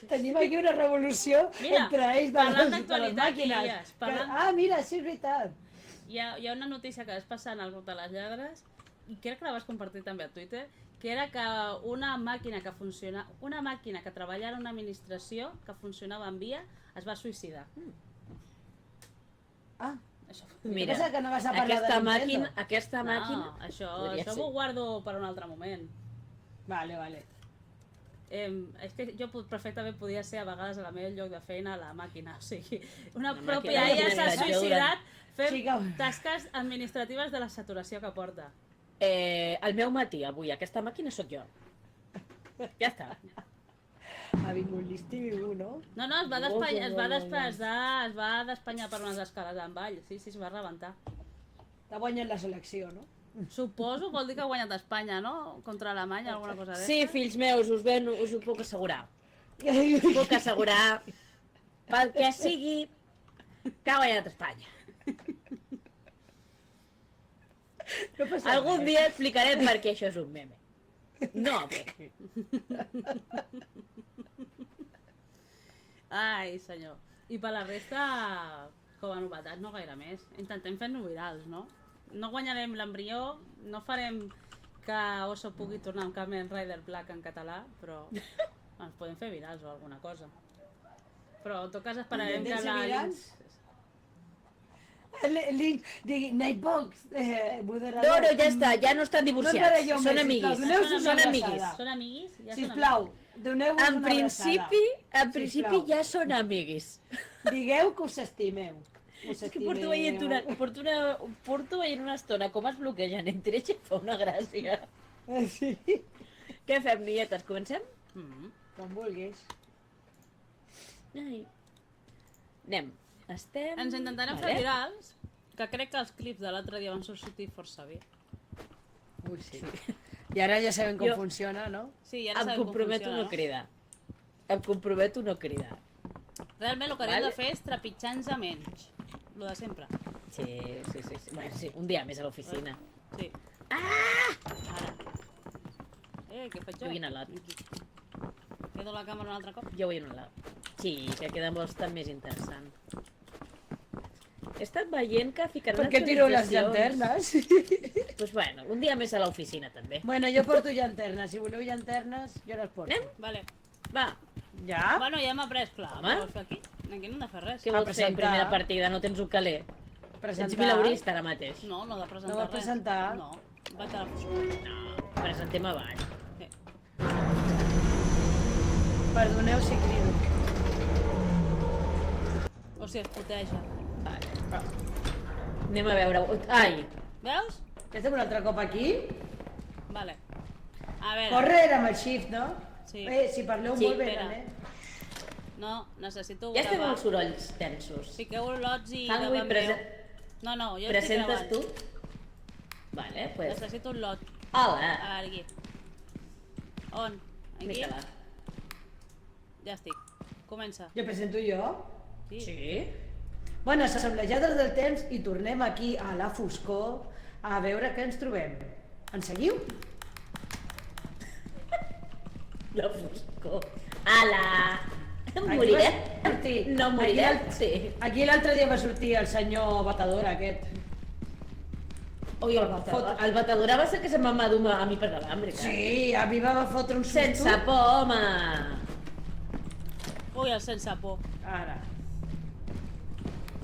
Tenim aquí una revolució Mira, entre ells parlant de les d'actualitat, màquines. Ias, parlant- Mira, sí, és veritat. Hi ha una notícia que vas passar en el grup de les lladres, i crec que la vas compartir també a Twitter, que era que una màquina que treballava en una administració que funcionava en via es va suïcidar. Això, Mira, Pensa que no vas a parlar aquesta de màquina, Nintendo. aquesta màquina... no, això podria ser. m'ho guardo per un altre moment. Vale. És que jo perfectament podia ser a vegades a la meva lloc de feina a la màquina, o sigui, una La pròpia màquina ella s'ha d'administració suïcidat fent Sí que- tasques administratives de la saturació que porta. El meu matí, avui, aquesta màquina sóc jo. Ja està. Ha vingut l'estiu, no? No, es va despanyar per unes escales en vall, sí, es va rebentar. T'ha guanyat la selecció, no? Suposo, vol dir que ha guanyat Espanya, no? Contra Alemanya, alguna cosa d'esta. Sí, fills meus, us ho puc assegurar. Us puc assegurar, pel que sigui, que ha guanyat Espanya. No passa Algun res. dia explicarem per què això és un meme. No, bé. Ai, senyor. I per la resta, com a novetats, no gaire més. Intentem fer-nos virals, no? No guanyarem l'embrió, no farem que Oso pugui tornar amb Kamen Rider Black en català, però ens podem fer virals o alguna cosa. Però en tot cas esperarem que Intentem ser la... virals? digui, Nightbox, moderador. No, ja està, ja no estan No divorciats. baralleu Són més, amiguis. sisplau, doneu-vos Són una amiguis. abraçada. Són amiguis? Ja són Sisplau, doneu-vos En una principi, abraçada. en principi Sisplau. ja són amiguis. Digueu que us estimeu. Us És que porto veient una estona com es bloquegen entre ells i fa una gràcia. Sí, Què fem, nietes? Comencem? amiguis. com vulguis. Ai. Anem. Estem... Ens intentarem fer virals, que crec que els clips de l'altre dia van sortir força bé. Ui, sí. I ara ja sabem com Jo- funciona, no? Sí, i ara Em sabem com comprometo funciona, no cridar. Em comprometo no cridar. Realment el que hauríem Vale. de fer és trepitjar-nos a menys. Lo de sempre. Sí. Bueno, sí, un dia més a l'oficina. Sí. Ara. Què faig jo? Jo vull anar a l'altre. Quedo la càmera un altre cop? Jo vull anar a Sí, que queda bastant més interessant. He estat veient que ficaran Per què tireu les actualitzacions. llanternes? Doncs bueno, un dia més a l'oficina també. Bueno, jo porto llanternes. Si voleu llanternes, jo les porto. Anem? Vale. Va, Ja? Bueno, ja hem après, clar. Home. Què vols fer aquí? Aquí no hem de fer res. què A vols fer en presentar. primera partida? No tens un caler. Ets milaurista ara mateix. No, no he de presentar No vas res. presentar? No, vaig a la foscor. No, presentem abans. Sí. Perdoneu si crido. O sigui, es puteja. Vale. Anem a veure... Ai! Veus? Que estem un altre cop aquí? Vale. A veure. Corre era amb el shift, no? Sí. Si parleu Sí, molt bé, espera. eh? No, necessito Ja estem gravar. els sorolls tensos. Fiqueu lots i Hangui, gravem veu. No, no, jo presentes estic tu? gravant. Vale, pues... Necessito un lot. Hola! A veure, aquí. On? Aquí? Mica-la. Ja estic. Comença. Jo presento jo? Sí. Sí? Bueno, s'assemblejades del temps i tornem aquí a la foscor a veure què ens trobem. Ens seguiu? La foscor. Ala! Em Aquí moriré? va sortir. No Aquí moriré? l'al- Sí. Aquí l'altre dia va sortir el senyor batedor aquest. Ui, el batedora va ser que se'm va madumar a mi per l'àmbrica. Sí, a mi va fotre un susto. Sense por, home! Ui, el sense por. Ara.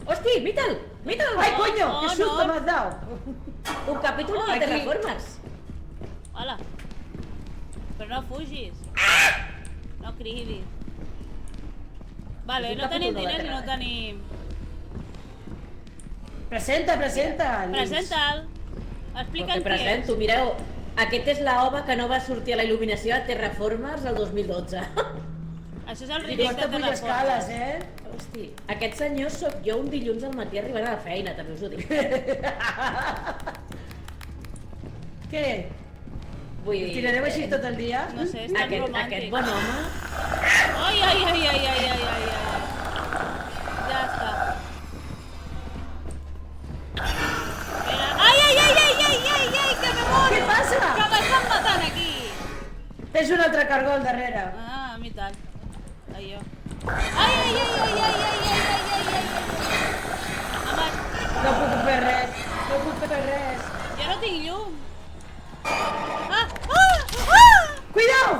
Hosti, míra'l! Míra'l! Ai, coño, no, qué susto no. me has dado. Un capítol de Aquí. Terraformers. Hola. Però no fugis. No cridis. Vale, És un no tenim capítol de diners i no Terra. tenim... Presenta, Lluís. Presenta'l. Però Explica'm que qui és. presento, mireu, aquest és l'home que no va sortir a la il·luminació de Terraformers el 2012. Això és el I remake porta de puja escales, Terraformers. Hosti, aquest senyor sóc jo un dilluns al matí arribant a la feina, també us ho dic. Què? Vull Us dir, tirareu així tot el dia? No sé, és tan aquest romàntic. bon home... Ai, ai, ai, ai, ai, ai, ai, ai. Ja està. Espera. Ai, ai, ai, ai, ai, ai, ai, que me moro. Què passa? Que m'estan matant aquí. Tens un altre cargol darrere. Ah, a mi tal. Ai, jo. Ai, ai, ai, ai, ai, ai, ai, ai, ai, ai. Home, No puc fer res. No puc fer res. jo no tinc llum. Ah, ah, ah! Cuidao!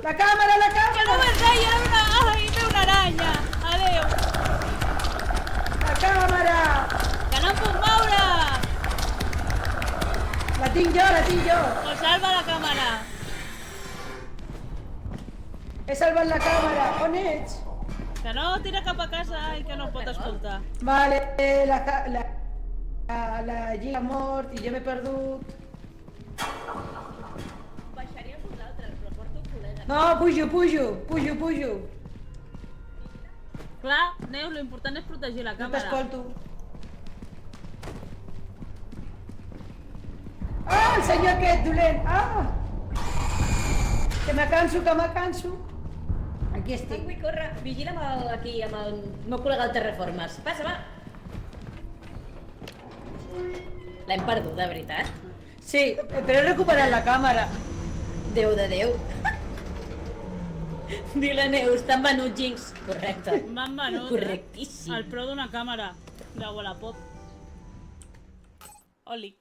La càmera, la Que no càmera! me'n deia, era una... Ai, ve una aranya. Adéu. La càmera! Que no em puc moure. La tinc jo, la tinc jo. O salva la càmera. He salvat la càmera. On ets? Que no, tira cap a casa i que no el pot escoltar. Vale, la Gil ha mort i jo m'he perdut. Baixaria amb vosaltres, però porto un col·lega. No, pujo. Clar, Neus, l'important és protegir la No càmera. t'escolto. Ah, el senyor aquest, dolent. Ah! Que me canso. Aquí estic. Vull córrer, vigila amb el, aquí, amb el meu col·lega del Terraformers. Passa, va! L'hem perdut, de veritat. Sí, però he recuperat la càmera. Déu de Déu. Diu-la Neus, t'han venut Jinx. Correcte. M'han venut, Correctíssim. el preu d'una càmera de Wallapop. Oli.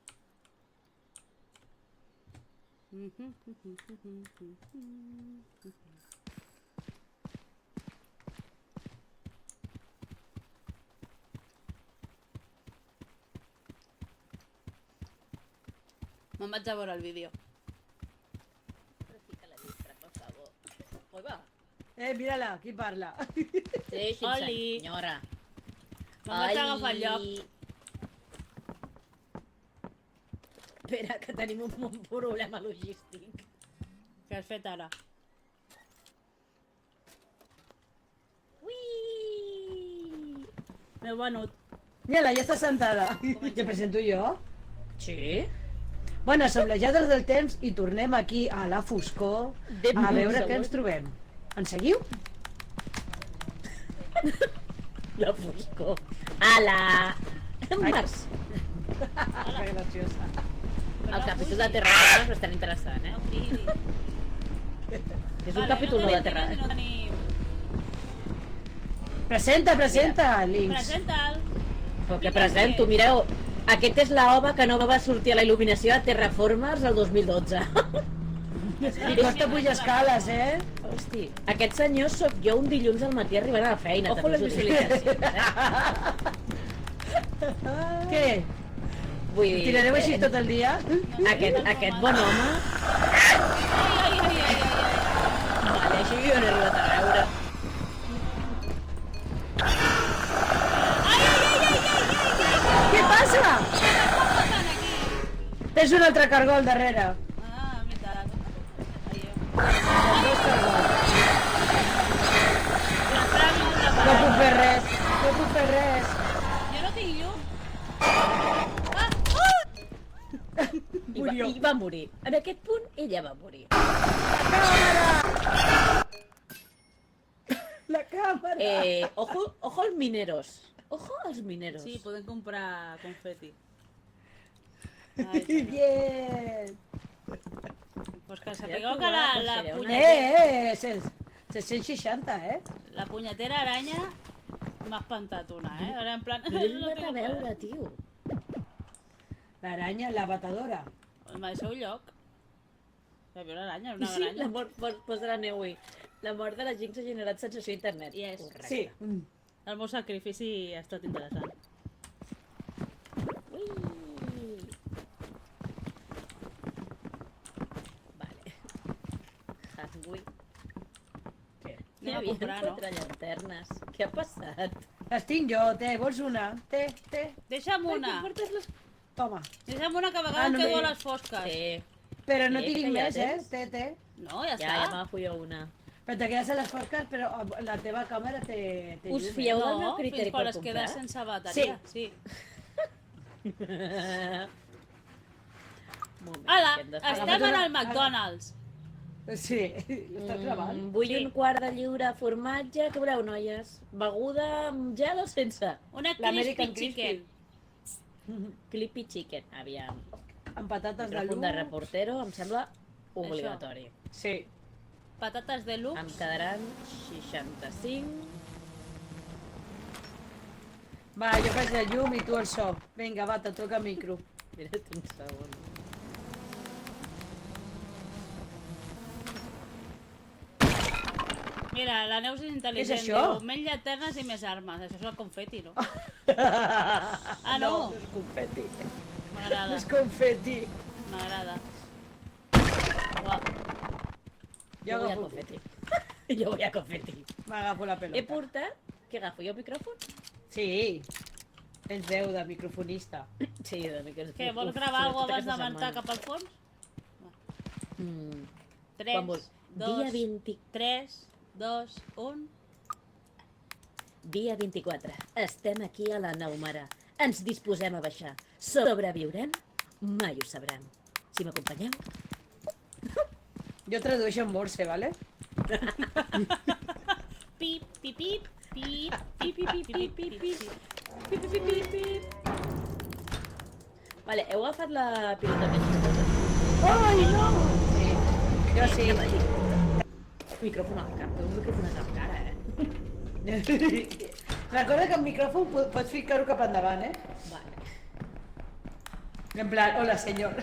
Me'n vaig a veure el vídeo. Fica la lletra, per favor. Oi, va. Mira-la, qui parla? Deixi'm, Oli. senyora. Me'n vaig agafar el lloc. Espera, que tenim un problema logístic. Què has fet ara? Ui! M'heu venut. Mira-la, ja està sentada. Te presento jo. Sí? Bueno, som les lladres del temps i tornem aquí a la foscor a veure què ens trobem. En seguiu? La foscor. Ala! Max, Que graciosa. el capítol de Terra és bastant interessant, eh? És un capítol nou de Terra. No tenim... Presenta, Links. Presenta'l. Però que presento, mireu, aquest és l'ova que no va sortir a la il·luminació de Terraformers el 2012. I costa pujar escales, Hosti, aquest senyor sóc jo un dilluns al matí arribant a la feina. Ojo les visualitzacions, Què? Vull dir, Tirareu així tot el dia? aquest bon home... Ai. Vale, això jo no he arribat a veure. Què passa? Tens un altre cargol darrere. Ah, veritat. Dos cargols. No puc fer res. Jo no tinc llum. I va morir. En aquest punt, ella va morir. La càmera. Ojo als mineros. Ojo als mineros. Sí, podem comprar confeti. Bien. Pues que sapigueu que la 760, la punyetera aranya m'ha espantat una, Ara en plan... No l'he arribat a veure, tio. L'aranya, la batedora. M'ha deixat un lloc. Hi havia una aranya, una Sí, aranya. la mort, posa la Neui. La mort de la Jinx ha generat sensació a internet. Yes. Correcte. Sí. El meu sacrifici ha estat interessant. Ui. Vale. Hangui. Què? Anem a Hi havia comprar, no? 4 llanternes. Què ha passat? Les tinc jo, vols una? Deixa'm una. Toma. Deixa'm una que a Ah, vegades no quedo a me- les fosques. Sí. Però no Sí, tinc que ja més, tens. té. No, ja Ja està. m'agafo jo una. Però te quedes a les fosques, però la teva càmera té Us llum, fieu del meu No, criteri fins quan per es queda comprar? sense bateria. Sí. Moment, Ala, que hem de fer- estem en el McDonald's. Sí, l'estàs gravant? Vull Sí. un quart de lliure formatge. Què voleu, noies? Beguda amb gel o sense? Una L'American crispy chicken. Clippy chicken, aviam. Amb patates de Micròfon llum. de reportero em sembla obligatori. Sí. Patates de Em luxe. quedaran 65. Va, jo faig la llum i tu el so. Vinga, va, te toca el micro. Mira't un segon. Mira, la Neus és intel·ligent. Què és això? Diu, menys llanternes i més armes. Això és el confeti, no? Ah, no? No és confeti. No M'agrada, és confeti. m'agrada. Uau. Jo vull a agafo, confeti. Jo vull a confeti. m'agafo la He pelota. portat... Què agafo? Jo el micròfon? Sí. Tens veu de microfonista. Sí, de micròfon. Què, vols gravar alguna cosa abans de marxar cap al fons? Mm. 3, Quan vols? 2, Dia 20. 3, 2, 1... Dia 24. Estem aquí a la Naumara. Ens disposem a baixar. Sobreviurem? Mai ho sabrem. Si m'acompanyeu? Jo tradueixo en morse, vale? Pip, pip, pip, pip, pip, pip, pip, pip, pip, pip. Pip, pip, pip, pip. Vale, heu agafat la pilota més xistosa? Ai, no! Sí. Jo sí. Micròfon al cap, té un micròfon a la cara, Recorda que el micròfon pots ficar-ho cap endavant, Vale. En plan, hola, senyor.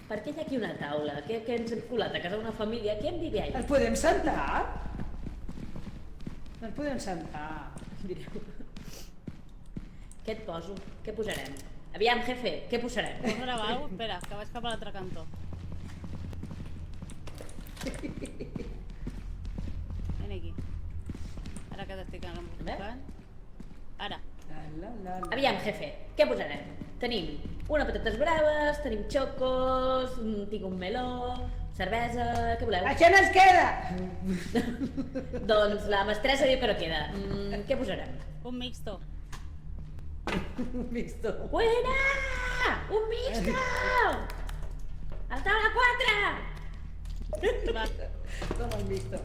Per què hi ha aquí una taula? Què ens hem colat a casa d'una família? Què em diria Ens ell? podem sentar? Ens podem sentar. Direu. Què et poso? Què posarem? Aviam, jefe, què posarem? Vols gravar alguna cosa? Espera, que vaig cap a l'altre cantó. Ven aquí. Ara que t'estic enfocant. Ara. Aviam, jefe, què posarem? Tenim una patates braves, tenim xocos, tinc un meló, cervesa, què voleu? Això no es queda! Doncs la mestressa diu que no queda. Què posarem? Un mixto. Mixto. Buena! Un mixto! Al taula 4! Va. Com el mixto.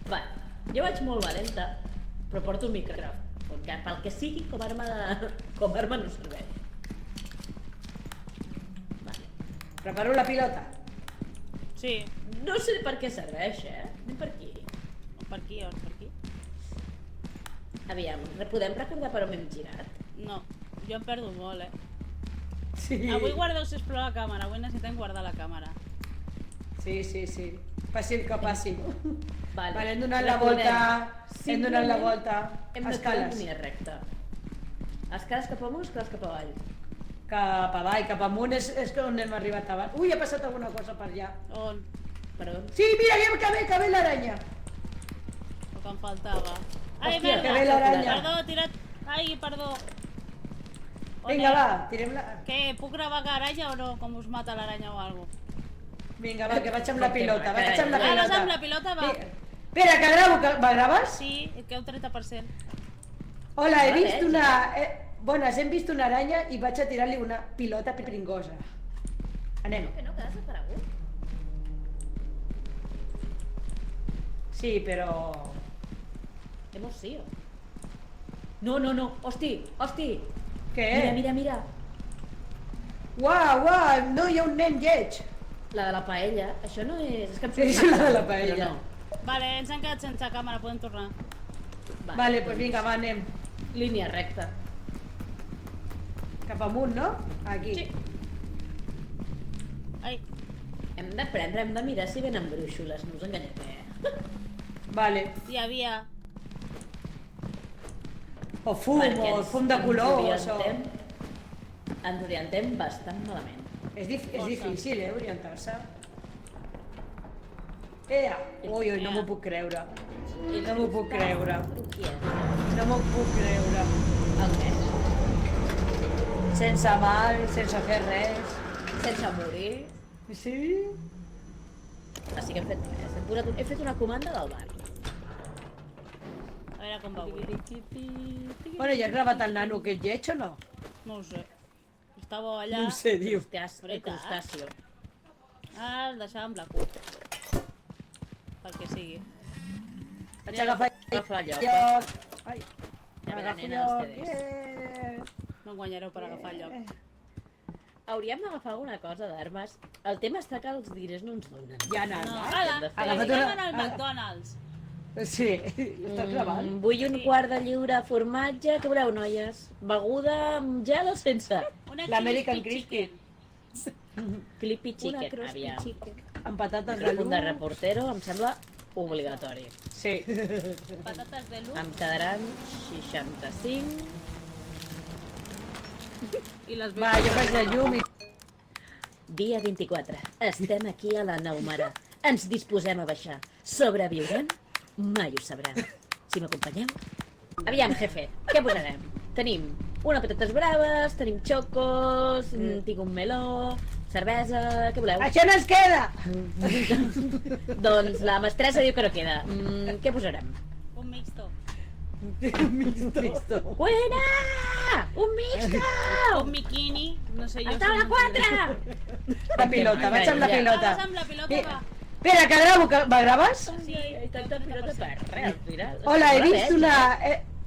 Va, jo vaig molt valenta, però porto un micròfon, que pel que sigui com a arma no serveix. Vale. Preparo la pilota. Sí. No sé per què serveix, Anem per aquí. Per aquí o per aquí? Aviam, podem recordar per on hem girat? No, jo em perdo molt, Sí. Avui guardeu, sisplau, la càmera. Avui necessitem guardar la càmera. Sí. Passi el que passi. Vale, hem donat la Recordem, volta, hem donat la volta. Hem de fer Escales. una línia recta. Escales cap amunt, escales cap avall. Cap avall, cap amunt, és on hem arribat abans. Ui, ha passat alguna cosa per allà. On? Per on? Sí, mira, que ve l'aranya. El que em faltava. Ai, Hòstia, merda! que ve l'aranya. Perdó, tirat... Ai, perdó. On Vinga, és? va, tirem-la. Què, puc gravar aranya o no? Com us mata l'aranya o alguna cosa? Vinga, va, que vaig amb la pilota, vaig amb la Ah, vas pilota. amb la pilota, va. Espera, que gravo, me graves? Sí, et queda un 30%. Hola, he Vale, vist una... Bones, hem vist una aranya i vaig a tirar-li una pilota pringosa. Anem. Que no, que ha desaparegut. Sí, però... Emoció. No, hosti. Què? Mira. Uau, no, hi ha un nen lleig. La de la paella, això no és... És que em Sí, surt és la de la però paella. no. Vale, ens hem quedat sense càmera, podem tornar. Vale, pues vinga, va, anem. Línia recta. Cap amunt, no? Aquí. Sí. Ai, Hem d'aprendre, hem de mirar si venen brúixoles, no us enganyem, Vale. hi havia... O fum, Perquè o fum de colors, o... Ens orientem bastant malament. És difícil, orientar-se. Ui, no m'ho puc creure. No m'ho puc creure. Qui és? No m'ho puc creure. El què? Sense mal, sense fer res. Sense morir. Sí? Així que hem fet res. He fet una comanda del bar. A veure com va avui. Bueno, ja has gravat el nano que és lleig o no? No ho sé. Estava allà... No ho sé, diu. Crustáceo. Ah, el deixàvem la cua. Pel que sigui. Vaig agafar Agafa lloc. lloc. Ai, A veure, agafo nena, els lloc. CDs. No en guanyareu per agafar el lloc. Hauríem d'agafar alguna cosa d'armes. El tema està que els diners no ens donen. Ja anar. No, Hem ala, de fer. Agafat estem una- al McDonald's. Sí, estàs gravant? Vull un quart de lliure formatge. Què voleu, noies? Beguda amb gel o sense? Una L'American crispy Crispy. Clippy chicken, aviam. Amb patates de Un punt de llum. reportero em sembla obligatori. Sí. Patates de luz Em quedaran 65. i les Va, jo faig de llum i... Dia 24. Estem aquí a la Naumara. Ens disposem a baixar. Sobreviurem? Mai ho sabrem. Si m'acompanyeu? Aviam, jefe, què posarem? Tenim una patates braves, tenim xocos, tinc un meló, cervesa, què voleu? Això no es queda! Doncs la mestressa diu que no queda. Què posarem? un mixto. Mixto. Buena! Un mixto! Un bikini, no sé jo. Al taula 4! La pilota, vaig amb la Ah, pilota. vas amb la pilota, va. Espera, que gravo, que me graves? Sí, Tanta pilota per res, al final. Hola, he No la vist veig, una...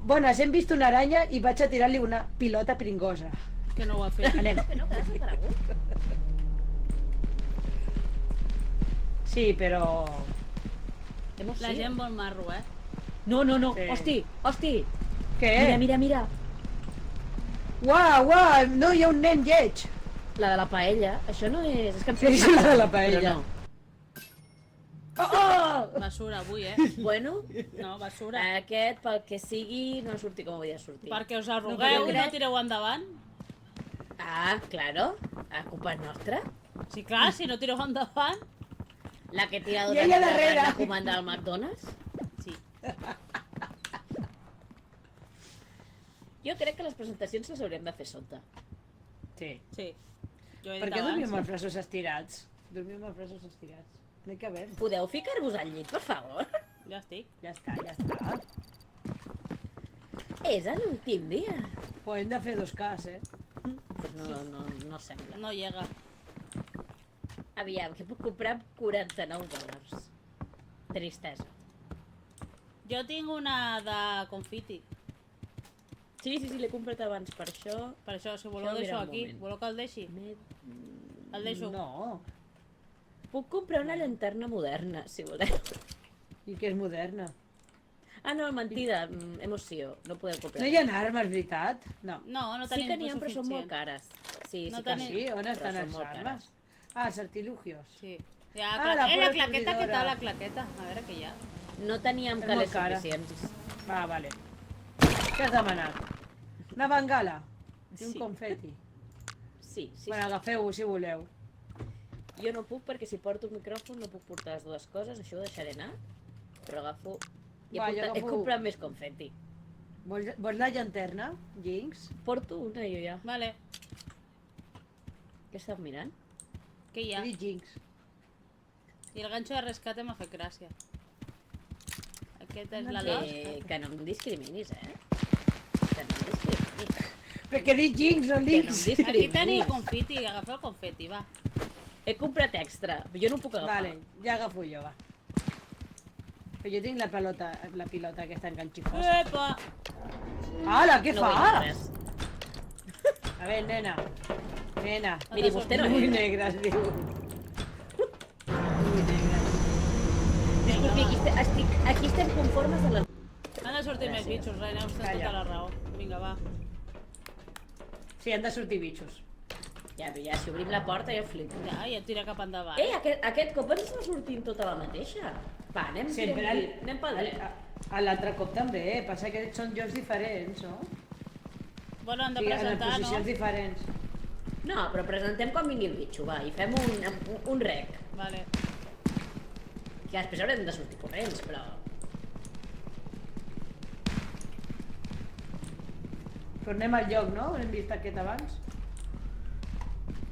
Bones, hem vist una aranya i vaig a tirar-li una pilota pringosa. que no ho ha fet. Anem. Que no, que ha desaparegut. Sí, però... Emoció. La gent vol marro, No. Sí. Hosti. Què? Mira. Uau, no, hi ha un nen lleig. La de la paella, això no és... És que em Sí, és la de la paella. Però no. Oh! Basura avui, Bueno, No, basura. aquest, pel que sigui, no surti com havia de sortir. Perquè us arrugueu i no crec- tireu endavant. Ah, claro, a culpa nostra. Sí, clar, si no tireu endavant. La que tira I ella darrere. la comanda del McDonald's. Sí. Jo crec que les presentacions les hauríem de fer sota. Sí. Sí. Jo he Per dit què dormim amb abans. els braços estirats? Dormim amb els braços estirats. No hi cabem. Podeu ficar-vos al llit, per favor? Ja estic. Ja està, ja està. És l'últim dia. Però hem de fer 2 cas, Pues no sembla. No llega. Aviam, que puc comprar amb $49. Tristesa. Jo tinc una de confiti. Sí, l'he comprat abans per això. Per això, si voleu Això, deixo mira, un aquí. moment. Voleu que el deixi? El deixo. No. Puc comprar una llanterna moderna, si voleu. I que és moderna. Ah, no, mentida, emoció. No podeu comprar. No hi ha armes, veritat? No. No, no Sí tenim que n'hi ha, però són molt suficient. cares. Sí, No sí que tenim- sí. Sí, on estan són les molt armes? cares. Ah, els artilugios. Sí. Ja, Ah, la pura claqueta, què fundidora. tal la claqueta? A veure què hi ha. No teníem És calés molt cara. suficients. Va, vale. Què has demanat? Una bengala i un Sí. confeti. Sí. Bueno, agafeu-ho si voleu. Jo no puc perquè si porto el micròfon no puc portar les dues coses, això ho deixaré anar. Però agafo... Va, jo He agafo- comprat més confeti. Vols la llanterna, Jinx? Porto una jo ja. Vale. Què estàs mirant? Què hi He ha? dit Jinx. I el ganxo de rescate m'ha fet gràcia. Aquest és la dos. Que no em discriminis, Que no em discriminis. Perquè he dit Jinx, no Que no em Links. Aquí teniu discriminis. confiti, agafeu el confeti, va. He comprat extra, jo no ho puc agafar. Vale, ja agafo jo, va. Però jo tinc la pilota aquesta enganxifosa. Epa! Ala, què No vull dir fas? res. A veure, nena. Nena. Miri, vostè no Muy és. negres, diu. Muy negres. Disculpi, aquí estem conformes a la... Han de sortir més bitxos, Reina, us té Calla. tota la raó. Vinga, va. Sí, han de sortir bitxos. Ja, si obrim la porta jo flipo. Ja, i et tira cap endavant. Aquest cop ens està sortint tota la mateixa. Va, anem pel dret. L'altre cop també, passa que són jocs diferents, no? Bueno, han de Sí, en presentar, no? posicions diferents. No, però presentem quan vingui el bitxo, va, i fem un rec. Vale. Que després haurem de sortir corrents, però... Tornem al lloc, no? Hem vist aquest abans.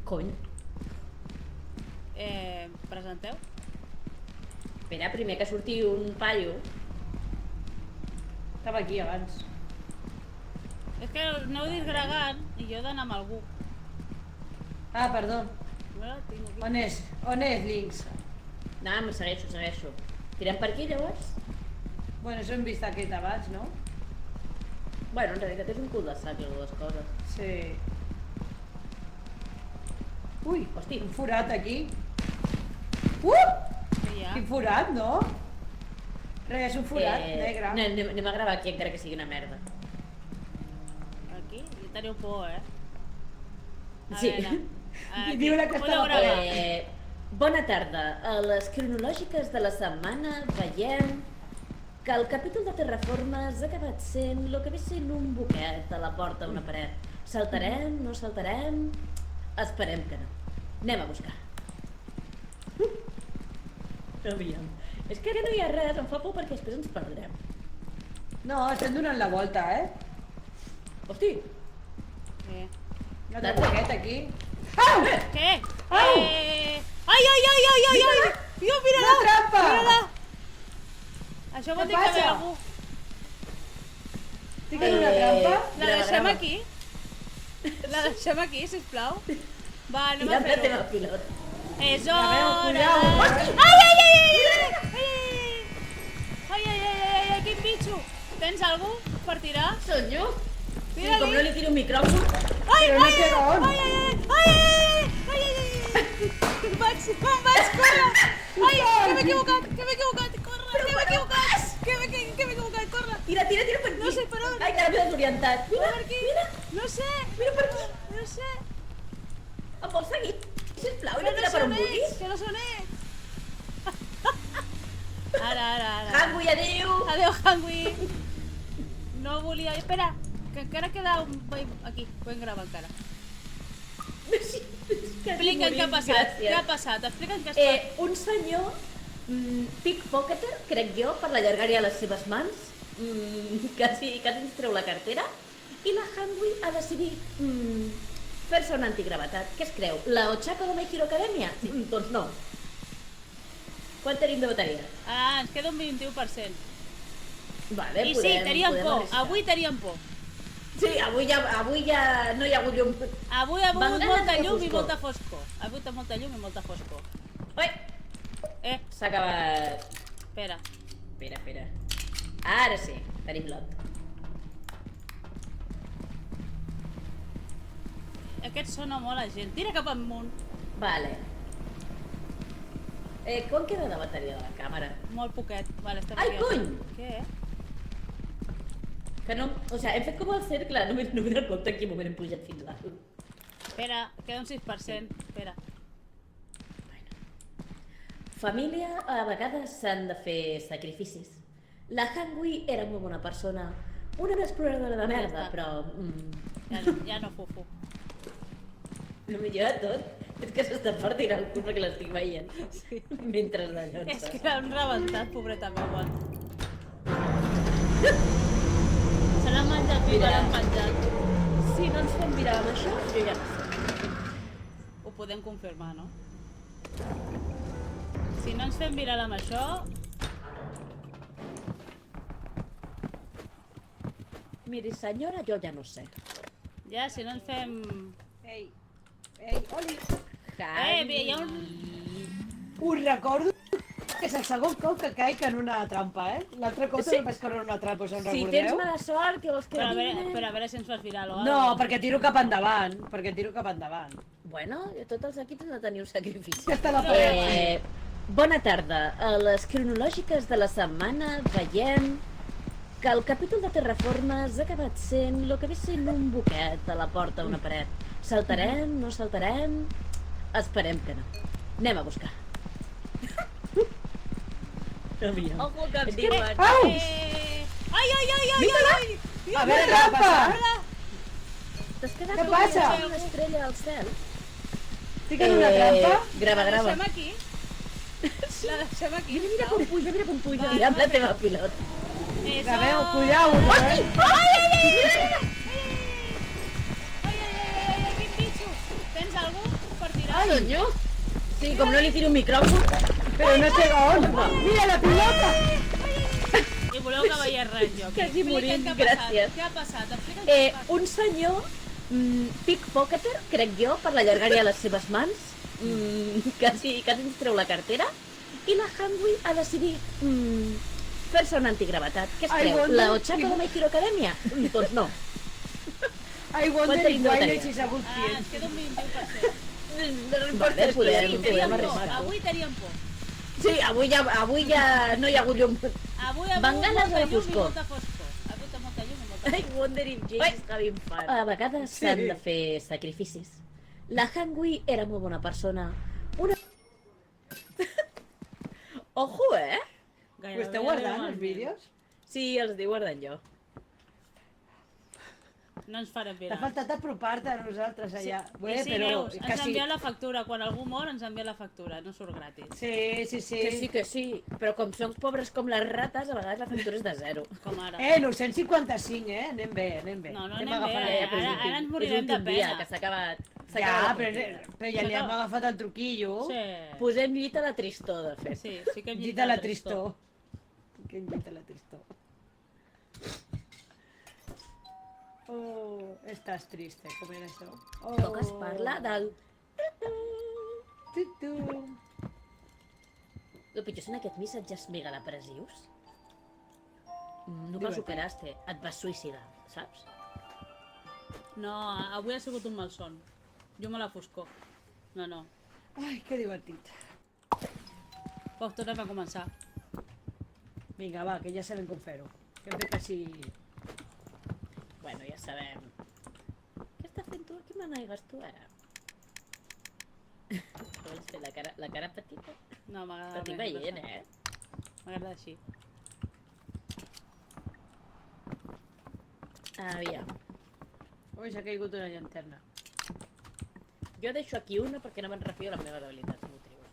Cony. Presenteu? Espera, primer que surti un paio. Estava aquí abans. És que aneu disgregant i jo he d'anar amb algú. Ah, perdó. A veure, tinc aquí. On és? On és, Links? No, em segueixo. Tirem per aquí, llavors? Bueno, això hem vist aquest abans, no? Bueno, en realitat és un cul de sac, les dues coses. Sí. Ui, Hosti, un forat aquí. Què hi ha? Quin forat, no? Res, un forat negre. Anem a gravar aquí, encara que sigui una merda. Aquí? I teniu por, eh? A Sí. veure. I diu la que Podeu estava gravar. Bona tarda. A les cronològiques de la setmana veiem que el capítol de Terraformes ha acabat sent el que ve sent un boquet a la porta d'una paret. Saltarem, no saltarem? Esperem que no. Anem a buscar. Aviam. És que ara no hi ha res, em fa por perquè després ens perdrem. No, estem donant la volta, eh? Hosti, Un altre boquet aquí. Au! Què? Au! Ai, ai, ai, ai, ai, ai! Jo, mira-la! Una trampa! Mira-la! Això vol Què dir que ve passa? algú. Tinc una trampa? La deixem aquí? La deixem aquí, sisplau? Va, anem a tira la fer-ho. teva pilota. És A veure, hora! cuidao. Ai, ai, ai, ai, ai, ai, ai, ai, ai, ai, quin bitxo! Tens algú per tirar? Són jo? Sí, Tira-li. com no li tiro un micròfon. Ai, Però no ai, sé ai, on. ai, ai, ai, ai, ai, ai, ai, me'n vaig, corre! Ai, que m'he equivocat, corre, que m'he equivocat, corre! Tira per aquí. No sé per on. Ai, que ara m'he desorientat. Per aquí, no sé, Mira per aquí. no sé, Em vols seguir? Sisplau, i però no no tira per on són vulguis. ells, que no són ells. Ara. Hangui, adéu! Adéu, Hangui. No volia... Espera, que encara queda un... Aquí, podem gravar encara. Explica'n què ha passat. Gràcies. Què ha passat? Explica'n què ha passat. Un senyor pickpocketer, crec jo, per la llargària a les seves mans, quasi ens treu la cartera, i la Hangui ha decidit fer-se una antigravetat. Què es creu? La Ochako de My Hero Academia? Doncs no. Quant tenim de bateria? Ens queda un 21%. Vale, I sí, teníem por. arriscar. Avui teníem por. Sí, avui ja no hi ha hagut llum. Avui ha hagut Van molta ganes de llum i foscor. molta foscor. Ha hagut molta llum i molta foscor. Ui, s'ha acabat. Espera. Espera. Ara sí, tenim lot. Aquest sona molt a gent. Tira cap amunt. Vale. Quan queda de bateria de la càmera? Molt poquet. Vale, estem Ai, aquí. cony! Què? Que no... O sigui, hem fet com el cercle, no m'he donat compte en quin moment hem pujat fins dalt. Espera, queda un 6%. Espera. Família, a vegades s'han de fer sacrificis. La Hangui era molt bona persona, una exploradora de merda, però... Ja no fufo. El millor de tot és que s'està partint el cul perquè l'estic veient. Sí. Mentre d'allò. És que era un rebentat, pobreta meua. Se l'han menjat viva, Mira. l'han menjat. Si no ens fem virar amb això, jo ja no sé. Ho podem confirmar, no? Si no ens fem viral amb això... Miri, senyora, jo ja no sé. Ja, si no ens fem... Ei, Oli. Hi ha un... Us recordo que és el segon cop que caic en una trampa, L'altre cop Sí. no vaig caure en una trampa, us en Si recordeu? tens mala sort, que vols que Però a veure si ens fas viral o No, alguna perquè tiro cap endavant, Bueno, tots els equips han de tenir un sacrifici. Que està la paret. Bona tarda. A les cronològiques de la setmana veiem que el capítol de Terraformes ha acabat sent el que ve sent un boquet a la porta d'una paret. Saltarem, no saltarem... Esperem que no. Anem a buscar. Aviam. Ojo que ens És que- diuen... Au! Ai! A veure què va passar. T'has quedat Què com passa? una estrella al cel? Estic en una trampa? Grava. La deixem aquí? La deixem aquí? Mira com puja, Va, ja amb la va. teva pilota. Sabeu, cuidao, Ai, quin bitxo! Tens algú per tirar? Senyor? Sí, com no li tiro un micròfon. Però no sé on. Mira la pilota! I voleu que veiés res, jo. Quasi Explica'n morint, què ha gràcies. passat. Què ha passat? Explica'm què ha passat. Un senyor pickpocketer, crec jo, per la llargària a les seves mans, quasi ens treu la cartera, i la Hangui ha decidit fer-se una antigravetat. Què es Ai, creu? bon La Déu. Ochako de My Hero Academia? Doncs no. I wonder Quanta if Twilight bateria? is a good film. Ens queda un 21%. Vale, podem Teníem por. arriscar. Avui teníem por. Sí, avui ja no hi ha hagut llum. Avui ha hagut Van ganes molta de llum i foscor. molta foscor. Ha hagut molta llum i molta I foscor. wonder if James is having fun. A vegades s'han de fer sacrificis. La Hangui era molt bona persona. Una... Ojo, Ho esteu guardant, els vídeos? Sí, els diu guardant jo. No ens farem T'ha viral. faltat apropar-te a nosaltres allà. I sí, Neus, ens envia la factura. Quan algú mor, ens envia la factura. No surt gratis. Sí. Que sí. Però com som pobres com les rates, a vegades la factura és de zero. Com ara. 955, Anem bé. No, no Anem anem bé. agafant Ara ens És morirem de l'últim dia, pena. que s'ha acabat. S'ha Ja, acabat però la ja li hem S'acaba. agafat el truquillo. Sí. Posem llit a la tristor, de fet. Sí, sí que hem Llit a la tristor. Que llit a la tristor. Oh, estàs triste, com era això? Oh. Com es parla del... Tu. El pitjor són aquests missatges mega depressius. No Divertit. ho superaste, et vas suïcidar, saps? No, avui ha sigut un malson. Jo me la foscor. No. Ai, que divertit. Pues tornem a començar. Vinga, va, que ja sabem com fer-ho. Que hem fet així... Bueno, ja sabem. Què estàs fent tu? Què manegues tu ara? Vols fer la cara petita? No, m'agrada T'estic més, veient, no sé. M'agrada així. Aviam. Ui, s'ha caigut una llanterna. Jo deixo aquí una perquè no me'n refio de les meves habilitats motrius.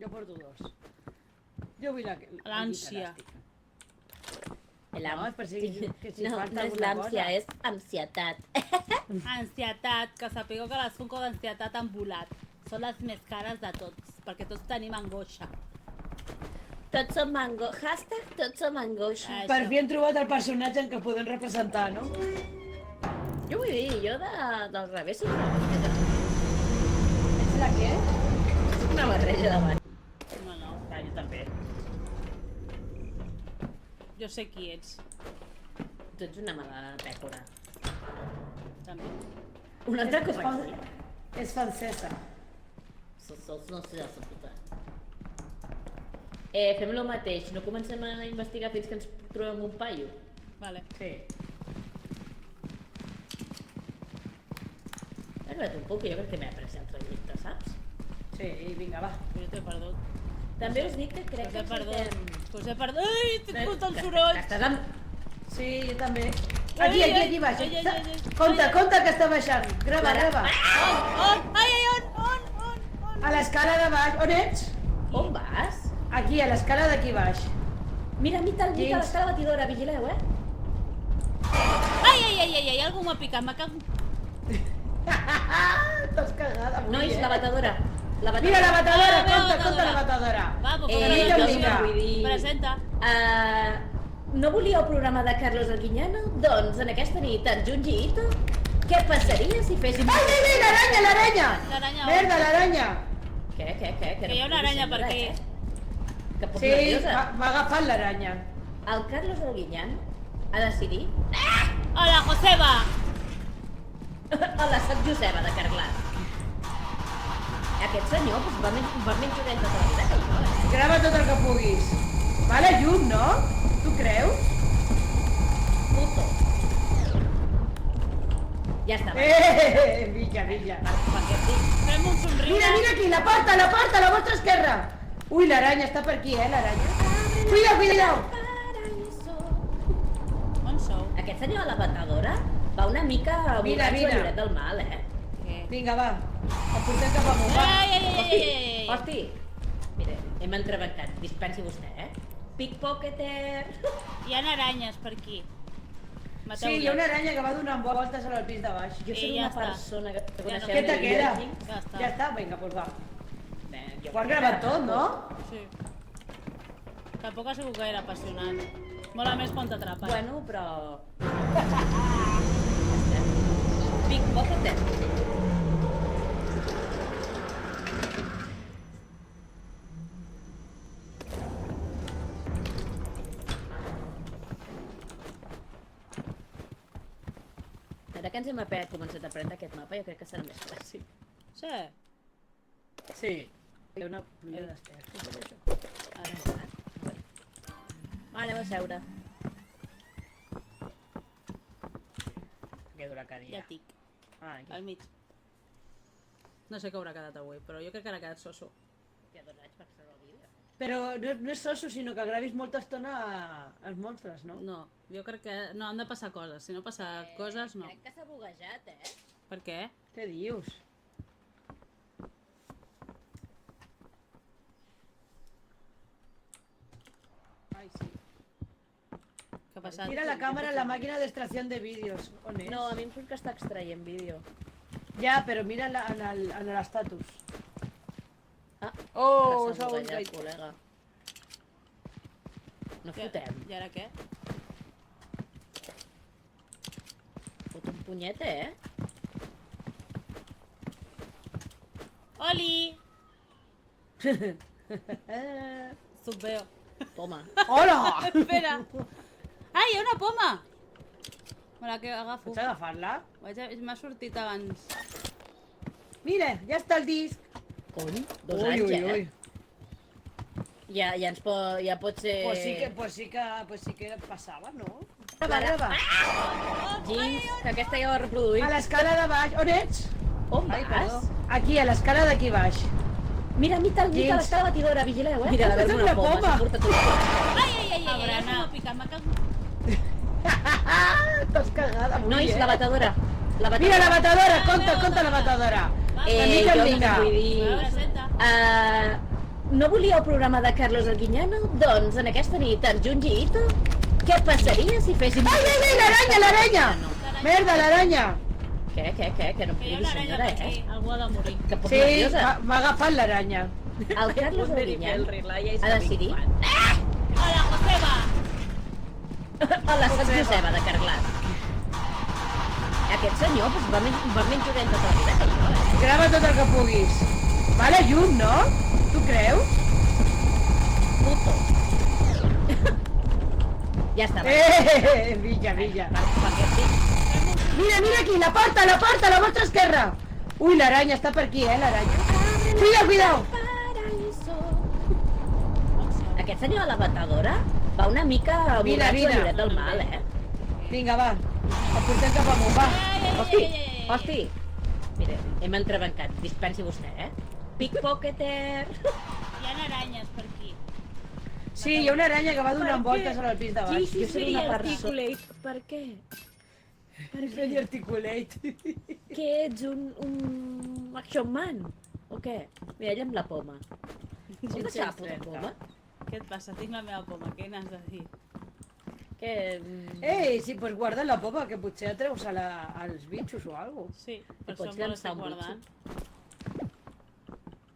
Jo porto 2. Jo vull la No, guitarra. és per si no falta és alguna l'ànsia, cosa. és ansietat. Ansietat, que sapigueu que les Funko d'ansietat han volat. Són les més cares de tots, perquè tots tenim angoixa. Tots som mango. Hashtag tots som angoixa. Això. Per fi hem trobat el personatge en què podem representar, no? Jo vull dir, jo del revés soc una miqueta. És la què? Soc una barreja de ball. No, no, Ah, jo també. jo sé qui ets, Tu ets una mala pècora. també. Un altre És cop fan- aquí. És francesa. Sols no sé la puta. Fem el mateix, no comencem a investigar fins que ens trobem un paio. Vale. Sí. He agradat un poc, jo crec que m'he après el trajecte, saps? Sí, vinga, va. Jo t'he perdut. També us dic que crec Us que he perdut. encertem... Us he perdut. Ai, t'he escoltat el soroll. Estàs amb... Sí, jo també. Ai, Aquí, ai, aquí baix. ai, ai, ai, ai. Compte, Ai, ai. compte que està baixant. Grava, Para. grava. On? Ai, ai, on? A l'escala de baix. On ets? On vas? Aquí, a l'escala d'aquí baix. Mira, mita Dins. l'escala batidora, vigileu, eh? Ai, ai, ai, ai, ai, algú m'ha picat, m'ha cagat. T'has cagat avui, Nois, la batedora. La batedora. Mira la batedora, Ah, mira la compte, compte la batedora. batedora. Va, pues mica en mica. vull dir... Presenta. No volíeu el programa de Carlos Arguiñano? Doncs en aquesta nit, en Junji Ito, què passaria si féssim... Ai, ai, ai, l'aranya, l'aranya! L'aranya. Merda, l'aranya! Què? Que hi ha una aranya per aquí. Que poc Sí, nerviosa. m'ha agafat l'aranya. El Carlos Arguiñano ha decidit... Hola, Joseba. Hola, soc Joseba, de Carglass. Aquest senyor doncs, va menys orell tota la vida que jo, eh? Grava tot el que puguis. Va la llum, no? Tu creus? Puto. Ja està, va. Villa, villa. Perquè et dic. Fem un somriure. Mira, mira aquí, la porta, a la vostra esquerra. Ui, l'aranya, està per aquí, l'aranya. Cuida, cuida. Paraíso. On sou? Aquest senyor de la batedora va una mica Mira, borratxo mira. a Lloret del Mal, eh? Què? Vinga, va. El portem cap amunt, va. Ai, ai, ai, ai, ai, ai. Hosti, mira, hem entrebancat, dispensi vostè, eh? Pickpocketer. Hi ha aranyes per aquí. Sí, hi ha una aranya que va donant voltes al pis de baix. Jo soc I ja una està. persona que no coneixem... Què te queda? Ja està. Ja està, vinga, doncs va. Jo Ho has gravat tot, no? Sí. Tampoc ha sigut gaire apassionant. Mola més quan t'atrapes. Bueno, però... Pickpocketer. Ara que ens hem començat a aprendre aquest mapa, jo crec que serà més fàcil. Sí. Sí. Hi ha una pluja d'esters. Ara. Va, anem a seure. Que dura Ja cadira. tic. Ah, aquí. Al mig. No sé què haurà quedat avui, però jo crec que ara ha quedat soso. Ja 2 anys per ser el vídeo. Però no és soso, sinó que gravis molta estona als monstres, no? No, jo crec que no, han de passar coses. Si no passa coses, no. Crec que s'ha buguejat, eh? Per què? Què dius? Ai, sí. Què ha passat? Mira la càmera en la màquina d'extracció de vídeos. On és? No, a mi em surt que està extraient vídeo. Ja, però mira en l'estatus. Ah, Oh, que s'ha s'ha buguejat, buguejat. col·lega. No Què? fotem. I ara què? Fot un punyete, eh? Oli! Subveo. Toma. Hola! Espera. Ai, hi ha una poma! Me la que agafo. Pots agafar-la? M'ha sortit abans. Mira, ja està el disc. Cony, 2 anys, eh? Ja ens ja pot ser... Pues sí que passava, no? Grava, grava. Jeans, que aquesta ja ho ha reproduït. A l'escala de baix. On ets? On Ai, vas? perdó. Aquí, a l'escala d'aquí baix. Mira, mita, Dins. està la batidora, vigileu, Mira, a veure és una una poma. poma. S'ha portat una poma. A berenar. M'ha picat, m'ha cagut. Estàs cagada avui, Nois, la batedora. Mira la batedora, compta la batedora. De mica en jo mica. vull dir... Presenta. No volíeu programa de Carlos Arguiñano? Doncs en aquesta nit, en Junji Ito, què passaria si féssim... Ai, l'aranya! Merda, l'aranya! Què? Que no em Que hi ha digui una aranya senyora, per aquí. Algú ha de morir. Que poc Sí, nerviosa. m'ha agafat l'aranya. El Carlos Arguiñano ha decidit Hola, Joseba. a la Sant Joseba de Carglaç. Aquest senyor doncs, va menys dolent tota la vida que jo, Grava tot el que puguis. Va la llum, no? Tu creus? Puto. Ja està, va. Villa. Perquè sí. Mira aquí, la porta, a la vostra esquerra. Ui, l'aranya està per aquí, l'aranya. Cuidao. Aquest senyor a la batedora va una mica Vine. borratxo de Lloret del Mal, Vinga, va. El portem cap amunt, va. Hosti! Mira, hem entrebancat. Dispensi vostè, Pickpocketer! Hi ha aranyes per aquí. Sí, hi ha una aranya que va donant voltes al pis de baix. Jo soc una persona... Per què? Very articulate. Que ets un action man? O què? Mira, ella amb la poma. On deixar la puta poma? Què et passa? Tinc la meva poma. Què n'has de dir? Que... Ei, sí, pues guarda la poma, que potser atreus als bitxos o alguna cosa. Sí, per pots això me llançar l'estic un guardant.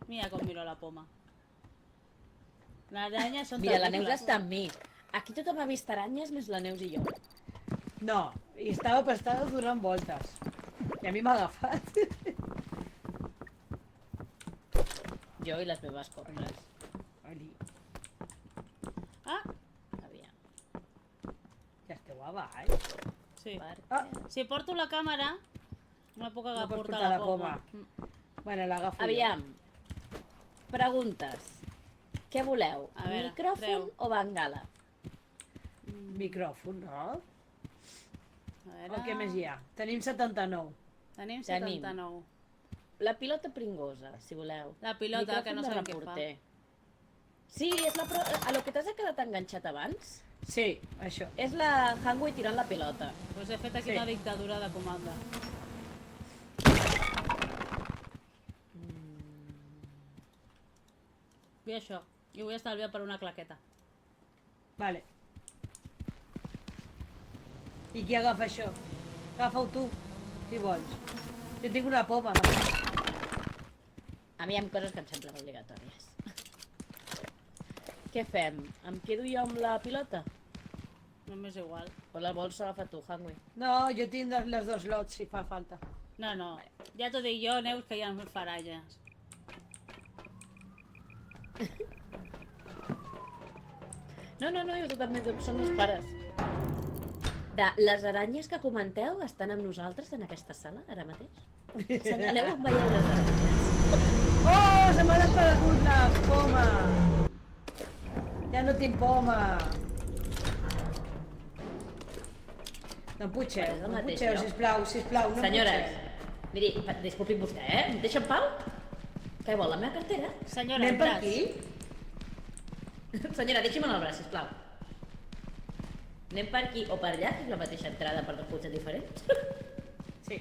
Mira com miro la poma. Les aranyes són Mira, la Neus terribles. està amb mi. Aquí tothom ha vist aranyes més la Neus i jo. No, i estava donant voltes. I a mi m'ha agafat. Jo i les meves compres. Oli, Ah, Aviam. ja esteu a baix. sí. Ah, Si porto la càmera, no puc No pots portar portar la la poma. poma. Bueno, l'agafo Aviam. Preguntes. Què voleu? A veure, Micròfon treu. o bengala? jo. Micròfon, no? A veure... O què més hi ha? Tenim 79. Tenim Tenim. 79. La pilota pringosa, si voleu. La pilota, que no Micròfon de sabem què fa. reporter. Sí, és a lo que t'has quedat enganxat abans Sí, això. és la Hangway tirant la pilota. Pues he fet aquí Sí. una dictadura de comanda. I això. I vull estalviar per una claqueta. Vale. I qui agafa això? Agafa-ho tu, si vols. Jo tinc una poma. A mi hi ha coses que em semblen obligatòries. Què fem? Em quedo jo amb la pilota? No m'és igual. O la vols agafar tu, Hangway? No, jo tinc les dos lots, si fa falta. No, no. Ja t'ho dic jo, Neus, que hi ha faralles. No, jo també són els pares. Les aranyes que comenteu estan amb nosaltres en aquesta sala, ara mateix? Aneu on veieu les aranyes. Oh, se m'ha desaparegut la poma! Ja no tinc poma! No em putxeu, És el no em mateix, putxeu, no? sisplau, no em Senyores, putxeu. miri, disculpi vostè, Em deixa en pau? Què vol, la meva cartera? Senyora, Anem per entràs. aquí? Senyora, deixi'm el braç, sisplau. Anem per aquí o per allà, que és la mateixa entrada per dos punts diferents. Sí.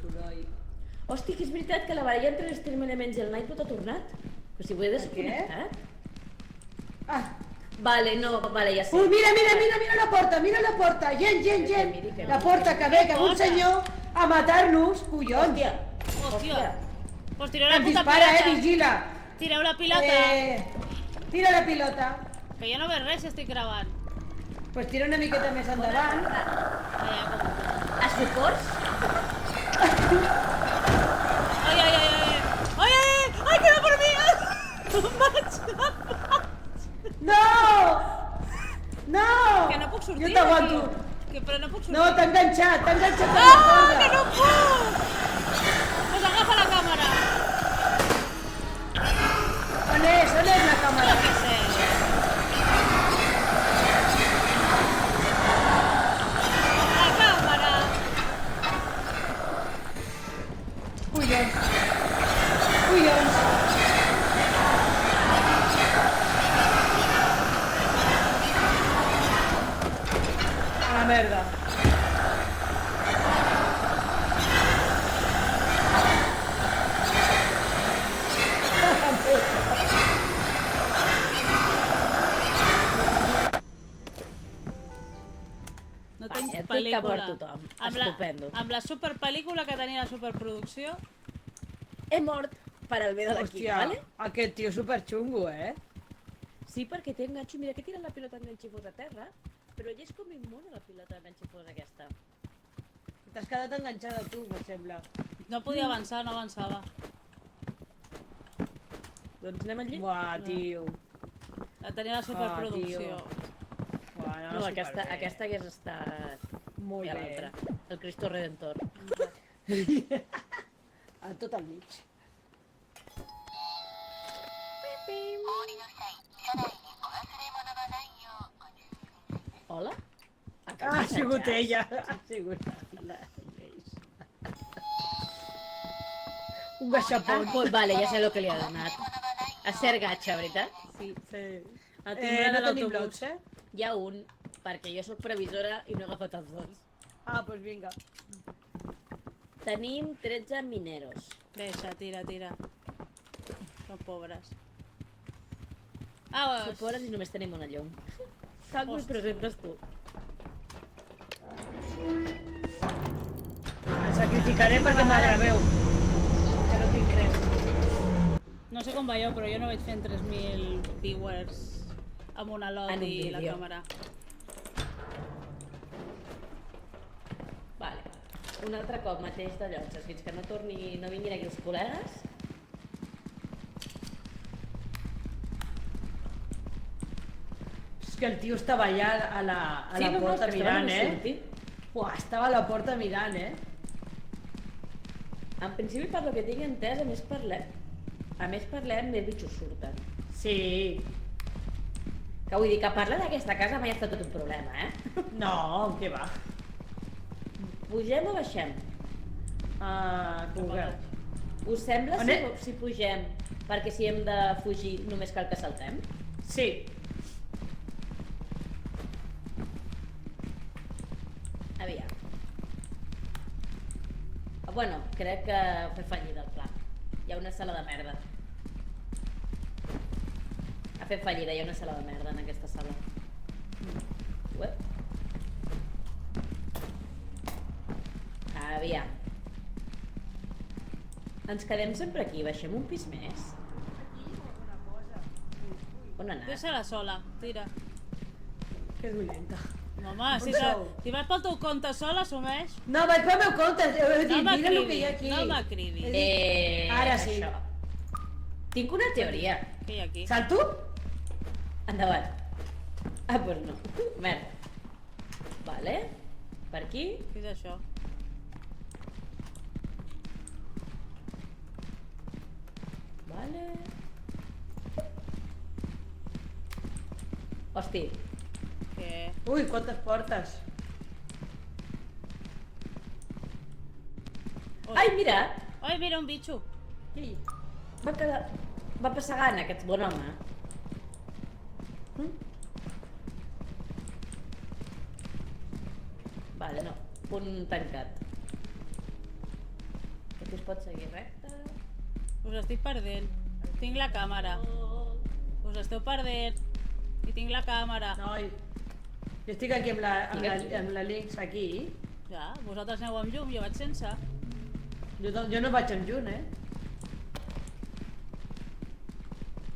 Soroll. Hosti, que és veritat que la baralla entre l'Extreme Elements i el Nightbot ha tornat. Però si ho he desconnectat. Ah! Vale, no, vale, ja sé. Ui, mira la porta! Gent! La porta, que ve un senyor a matar-nos, collons! Hòstia, Hòstia. Pues tireu la Em puta dispara, pilota. vigila! Tireu la pilota. Tira la pilota. Que jo no veig res si estic gravant. Pues tira una miqueta més endavant. A suports? Ai, ai, ai, ai. Ai, ai, ai, ai, que va per mi. Vaig. No! No! Que no puc sortir. Jo t'aguanto. Que però no puc sortir. No, t'ha enganxat a la Ah, que corda. no puc. Pues agafa la càmera. On és la càmera? Jo què sé. La càmera. Collons. merda. No tinc Vale, pel·lícula. per tothom. Estupendo. Amb la superpel·lícula que tenia la superproducció, He mort per al bé de l'equip, Hòstia, vale? aquest tio superxungo, Sí, perquè té enganxo. Mira que tira la pilota enganxifós a terra, però ell és com immune a la pilota enganxifós aquesta. T'has quedat enganxada tu, em sembla. no podia avançar, no avançava. Doncs anem al llit? Buah, tio. Tenia la superproducció. Buah, No, aquesta hagués estat... Molt I a bé. l'altra. El Cristo Redentor. A tot el mig. Hola? Ha sigut ella. Ha sigut la Un gachapón. Pues vale, ja sé el que li ha donat. A ser gatxa, veritat? Sí. Sí. El timbre de No tenim l'autobús. blocs, Hi ha un, perquè jo sóc previsora i no he agafat els dos. Ah, doncs vinga. Tenim 13 mineros. Deixa, tira. Són pobres. Ah, Som pobres i només tenim una llum. Tal com Ostres. presentes tu. El sacrificaré perquè m'agraveu. Que no tinc res. no sé com va jo, però jo no vaig fent 3.000 viewers amb una lot En un i la vídeo. càmera. Vale. Un altre cop mateix de llotges, fins que no vinguin aquí els col·legues. És que el tio estava allà a la porta és que mirant, no sortit. Uah, estava a la porta mirant, En principi, per lo que tinc entès, a més parlem, més bitxos surten. Sí. Que vull dir que parlar d'aquesta casa mai ha estat tot un problema, No, què va? Pugem o baixem? Google. Us sembla On si pugem? Perquè si hem de fugir només cal que saltem? Sí. Aviam. Bueno, crec que fer fallida el pla. Hi ha una sala de merda. Ha fet fallida, hi ha una sala de merda en aquesta sala. Uep. Aviam. Ens quedem sempre aquí, baixem un pis més. On ha anat? Deixa-la sola, tira. Que dolenta. No, home, si sou? vas pel teu compte sola, assumeix. No, vaig pel meu compte, heu dit, No mira el que hi ha aquí. m'acridis, no m'acridis. He dit, ara sí. Això. Tinc una teoria. Què hi ha aquí? Salto? Endavant. Ah, doncs no. Merda. Vale. Per aquí. Què és això? Vale. Hosti. Què? Ui, quantes portes. Ai, mira! Ai, mira, un bitxo. Qui? Va passar gana, aquest bon home. Vale, no. Punt tancat. Aquí es pot seguir recte. Us estic perdent. Tinc la càmera. Us esteu perdent. I tinc la càmera. Noi, jo estic aquí amb la Lynx aquí. Ja, vosaltres aneu amb llum, jo vaig sense. Jo no vaig amb Jun,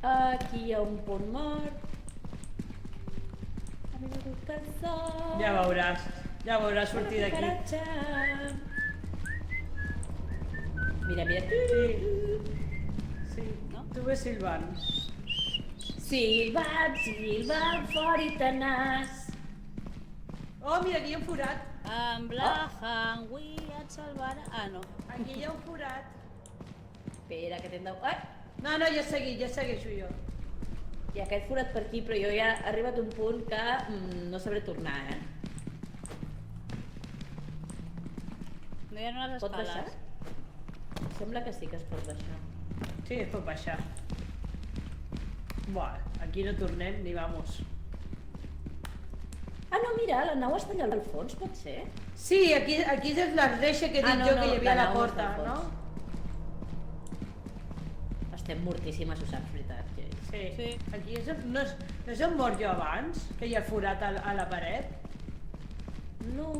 Aquí hi ha un punt mort. Ha vingut el sol. Ja veuràs sortir d'aquí. Mira, mira. Sí, No? tu ves silbant. Silvan, silvan, fora i tenaç. Oh, mira, aquí hi ha un forat. Amb la Hangui et salvarà... Ah, no. Aquí hi ha un forat. Espera, que t'hem de... Ai! No, ja segueixo jo. Hi ha aquest forat per aquí, però jo ja he arribat a un punt que no sabré tornar, No hi ha unes Pot baixar? escales. Sembla que sí que es pot baixar. Sí, es pot baixar. Buah, aquí no tornem ni vamos. Ah, no, mira, la nau està allà al fons, pot ser? Sí, aquí és la reixa que he dit jo que hi havia a la nau porta, està al no? fons. Estem mortíssimes, ho saps, veritat, Jay. Sí. Sí. Aquí no és on mort jo abans, que hi ha forat a la paret? No,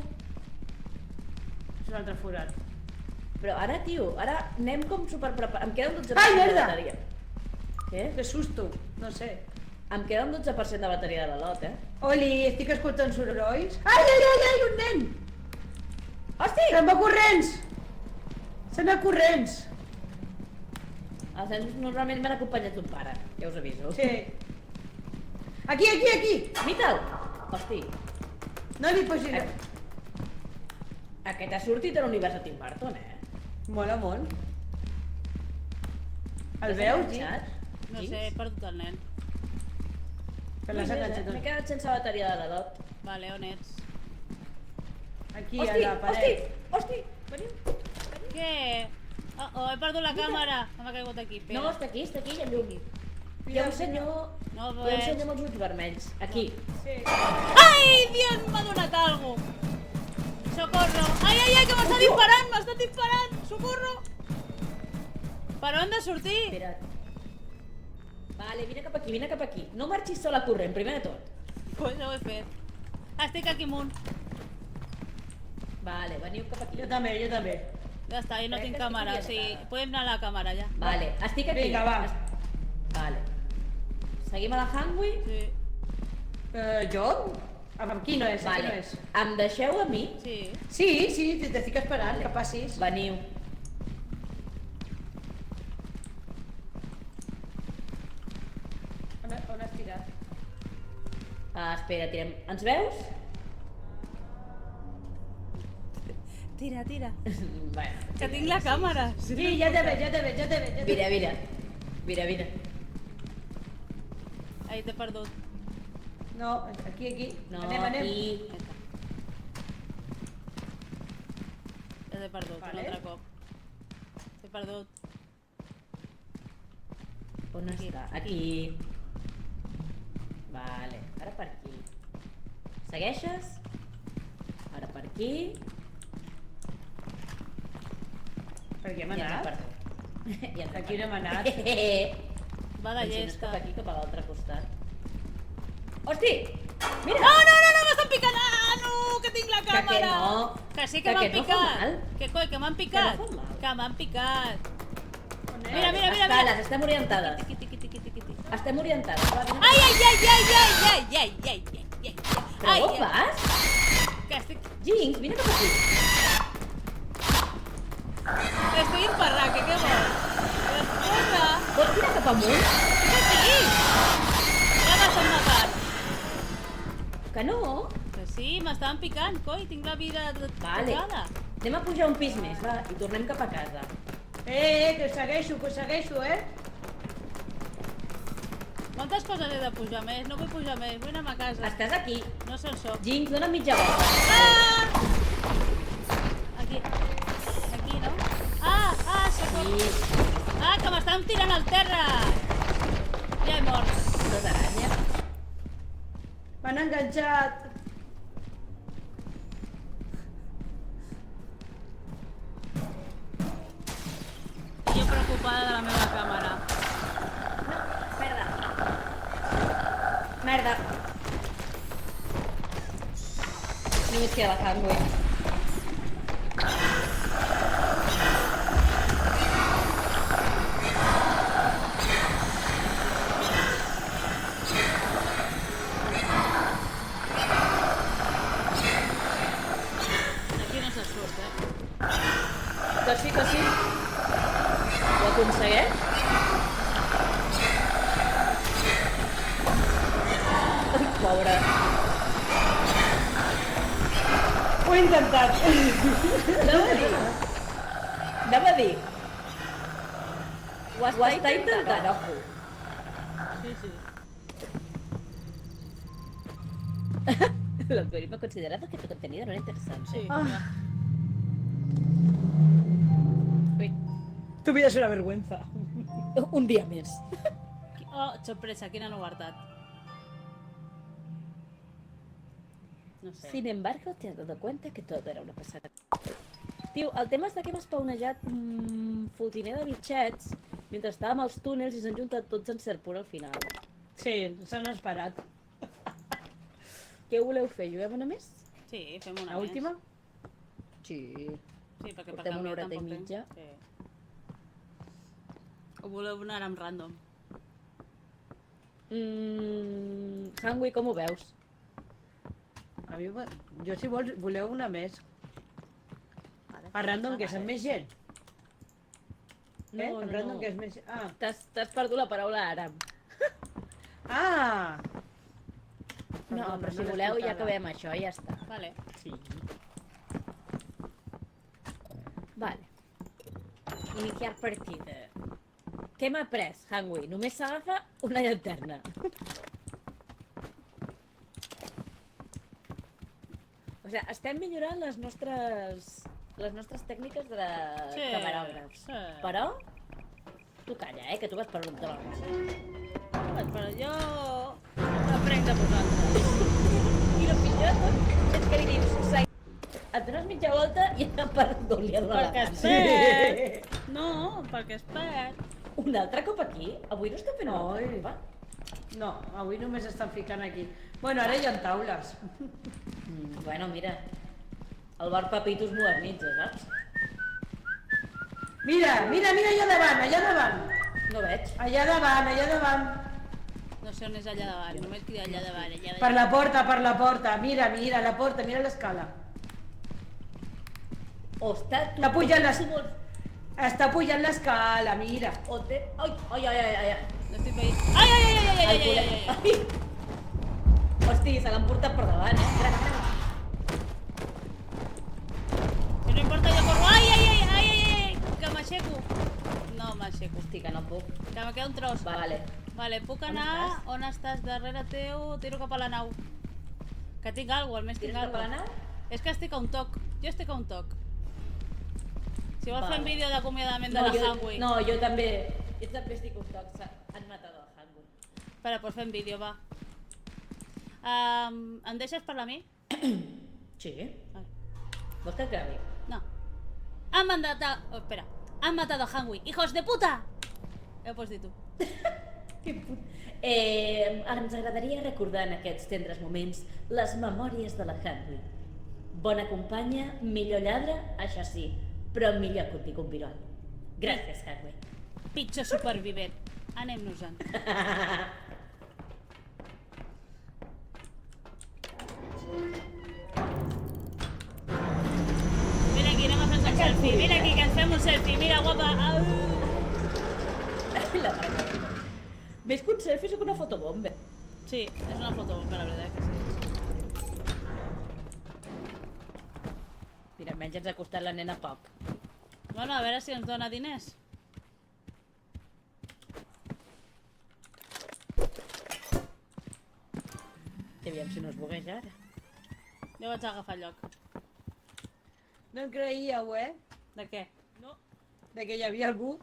És un altre forat. però ara, tio, ara anem com superpreparats. Em queda un 12% Ai, de merda! bateria. Què? Que susto, no sé. Em queda un 12% de bateria de la lot, Oli, estic escoltant sorolls. Ai, ai, ai, ai, un nen! Hosti! Se'n va corrents! Se'n va corrents! Els nens normalment m'han acompanyat un pare, ja us aviso. Sí. Aquí, aquí, aquí! Mita'l! Hosti, No li posis... aquest ha sortit de l'univers de Tim Burton, Mola molt. El L'has veus, enganxat? No Jinx? sé, he perdut el nen. Que l'has enganxat. M'he quedat sense bateria de la lot. Vale, on ets? Aquí, a Hosti, la hosti, paret. hosti! Veniu. Què? Oh, he perdut la càmera. M'ha caigut aquí. No, Espera. està aquí, hi ha llum. Hi ha un senyor... No Hi ha un veig. senyor amb els ulls vermells. Aquí. Sí. Ai, Dios, m'ha donat algo. Socorro. Ai, ai, ai, que m'està disparant, m'està disparant. Socorro. Per on de sortir? Espera't. Vale, vine cap aquí. No marxis sola corrent, primer de tot. Pues ja ho he fet. Estic aquí amunt. Vale, veniu cap aquí. Jo també, jo també. Ja està, i no Crec tinc que estic càmera, o sigui, orientada. podem anar a la càmera ja. Vale, estic aquí. Vinga, va. Vale. Seguim a la Hangui? Sí, Jo? Amb qui no és? Amb qui Vale. no és? Em deixeu a mi? sí. Sí, sí, t'estic esperant, que passis. Veniu. On has tirat? Espera, tirem. Ens veus? Tira, tira. Bueno. Que tinc la càmera. Sí, ja te veig, ja te veig, ja te veig. Vine, vine. Vine, vine. Ai, t'he perdut. No, aquí, aquí. No, Anem, anem. aquí. Ja t'he perdut, Vale. un altre cop. T'he perdut. On Aquí. està? Aquí. Vale, ara per aquí. Segueixes? Ara per aquí. Per què hem Ja ens hem anat? perdut. Ja ens Aquí no hem anat. Va de Doncs si no és llesta. cap aquí, cap a l'altre costat. Hosti! Mira! No, no, no, no, m'estan picant! Ah, no, que tinc la Que càmera! no. Que sí Que que m'han no fa picat! mal. Que coi, que m'han picat! no fa mal. Que m'han picat! On és? Mira, mira, mira, Escales, mira! estem orientades. Tiqui, tiqui, tiqui, tiqui, tiqui. Estem orientades. Va, vine. Ai, ai, ai, ai, ai, ai, ai, ai, ai, ai. Però Ai, on ai, vas? que estic... Jinx, vine cap aquí. Estoy en parraque, què vols? Escolta! Pots tirar cap amunt? Què tinc? Ja m'estan matant. Que no? Que sí, m'estaven picant, coi, tinc la vida Vale. tocada. Anem a pujar un pis més, va, i tornem cap a casa. Que us segueixo, Quantes coses he de pujar més? No vull pujar més, vull anar a casa. Estàs aquí. No sé on soc. Jinx, dona mitja volta. Ah! Aquí. Aquí, no? Ah, socorro. I... Ah, que m'estan tirant al terra. Ja he mort. Dos aranyes. M'han enganxat. Jo preocupada de la meva càmera. Merda. Merda. Només queda la Hangui. Aquí no se surt, Que sí, que sí. Ho aconsegueix? Ai, pobre. Ho he intentat. Anava a dir. Ho està intentant, ojo. Sí, sí. L'algoritme ha considerat que tu contenido no era interessant. Sí. Ah. Ui, Tu vida es una vergüenza. un dia més. Oh, sorpresa, quina novetat. No sé. Sin embargo, te has dado cuenta que todo era una passada. Tio, el tema és que hem spawnejat fotiner de bitxets mentre estàvem als túnels i s'han juntat tots en cert punt al final. Sí, s'han esperat. Què voleu fer? Juguem una més? Sí, fem una La última? Sí. Sí, perquè per Portem una canviar horeta i tampoc mitja. Sí. O voleu anar amb random? Hangui, com ho veus? A mi, jo si vols, voleu una més. A random, que és amb més gent. No, A random, que és més... Ah! T'has perdut la paraula àrab. Ah! No, Perdona, però si no l'he voleu ja escoltada. acabem això i ja està. Vale. Sí. Vale. Iniciar partida. Què m'ha après, Hangui? Només s'agafa una llanterna. O sigui, estem millorant les nostres tècniques de Sí, camerògrafs. sí. Però tu calla, que tu vas per un tros. Però jo aprenc de vosaltres. I el pitjor de tot és que li dius, et dones mitja volta i et perdó-li a la Perquè es gana. perd. No, perquè es perd. Un altre cop aquí? Avui no estem fent una Oi. altra copa? No, avui només estan ficant aquí. Bueno, ara hi ha taules. Bueno, mira, el bar Papito es modernitza, saps? Mira, mira, mira allà davant, allà davant. No veig. Allà davant, allà davant. No sé on és allà davant, només crida allà davant. Allà Per la porta, per la porta. Mira, mira, la porta, mira l'escala. O està... Està pujant les... Si vols... Està pujant l'escala, mira. O té... Ai, ai, ai, ai, ai. No estic veient. Ai, ai, ai, ai, ai, ai, ai, ai, ai. Ai. Hosti, se l'han portat per davant, Gran. Si no importa jo corro. Ai, ai, ai, ai, ai, ai, que m'aixeco. No m'aixeco. Hosti, que no puc. Que me queda un tros. Vale. Vale, puc On anar... estàs? On estàs? Darrere teu, tiro cap a la nau. Que tinc alguna cosa, almenys tinc Tires cap a la alguna nau? És que estic a un toc. Jo estic a un toc. Si vols Vale. fer un vídeo d'acomiadament de la Hangui. No, jo també estic un toc. Han matat el Hangui. Espera, pues fem vídeo, va. Em deixes parlar a mi? Sí. Vale. Vols que et gravi? No. Han matado... Oh, espera. Han matado a Hangui. ¡Hijos de puta! Ja ho pots dir tu. Ens agradaria recordar en aquests tendres moments les memòries de la Hangui. Bona companya, millor lladre, això sí, però millor que un ticumvirol. Gràcies, Hangui. Pitjor supervivent. Anem-nos-en. Vine aquí, anem a fer un selfie. Vine aquí, que ens fem un selfie. Mira, guapa. Au. La mare. Més que un selfie, sóc una fotobomba. Sí, és una foto, la veritat que sí. Mira, almenys ens ha costat la nena poc. Bueno, a veure si ens dona diners. I aviam si no es bugueja ara. Jo vaig agafar el lloc. No em creieu, De què? No. de que hi havia algú.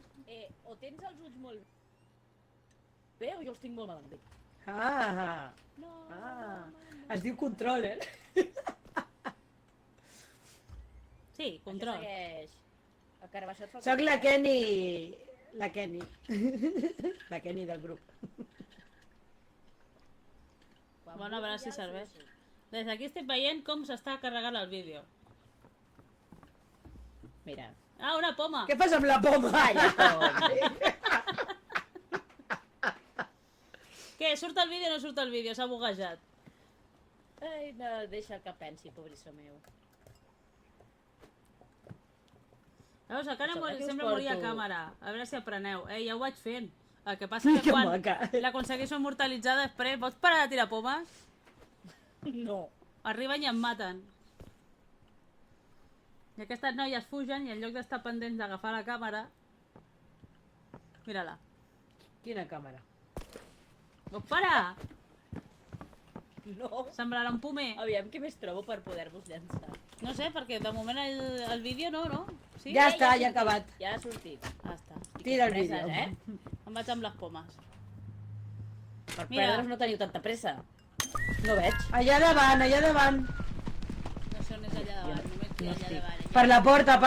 O tens els ulls molt bé o jo els tinc molt malament. Ah, No, ah. Es diu controller. Sí, control. Això segueix. El Carabaixot fa... Soc la Kenny. La Kenny. La Kenny del grup. Bueno, a veure si serveix. Des d'aquí estic veient com s'està carregant el vídeo. Mira. Ah, una poma! Què fas amb la poma? Què, surt el vídeo o no surt el vídeo? S'ha buguejat. Ai, no, deixa que pensi, pobrissó meu. Veus, el Karen Sobre què us sempre porto? moria a càmera. A veure si apreneu. Ja ho vaig fent. El que passa que Que quan maca. l'aconsegueixo immortalitzar després... Pots parar de tirar pomes? No. Arriben i em maten. I aquestes noies fugen i en lloc d'estar pendents d'agafar la càmera... Mira-la. Quina càmera? Vols parar? No. Semblarà un pomer. Aviam què més trobo per poder-vos llançar. No sé, perquè de moment el vídeo no? Sí? Ja està, ha ja ha acabat. Ja ha sortit. Ja està. Tira el Preses, vídeo. Em vaig amb les pomes. Per Mira. perdre's no teniu tanta pressa. No veig. Allà davant, allà davant. Ja, ja, vale. Per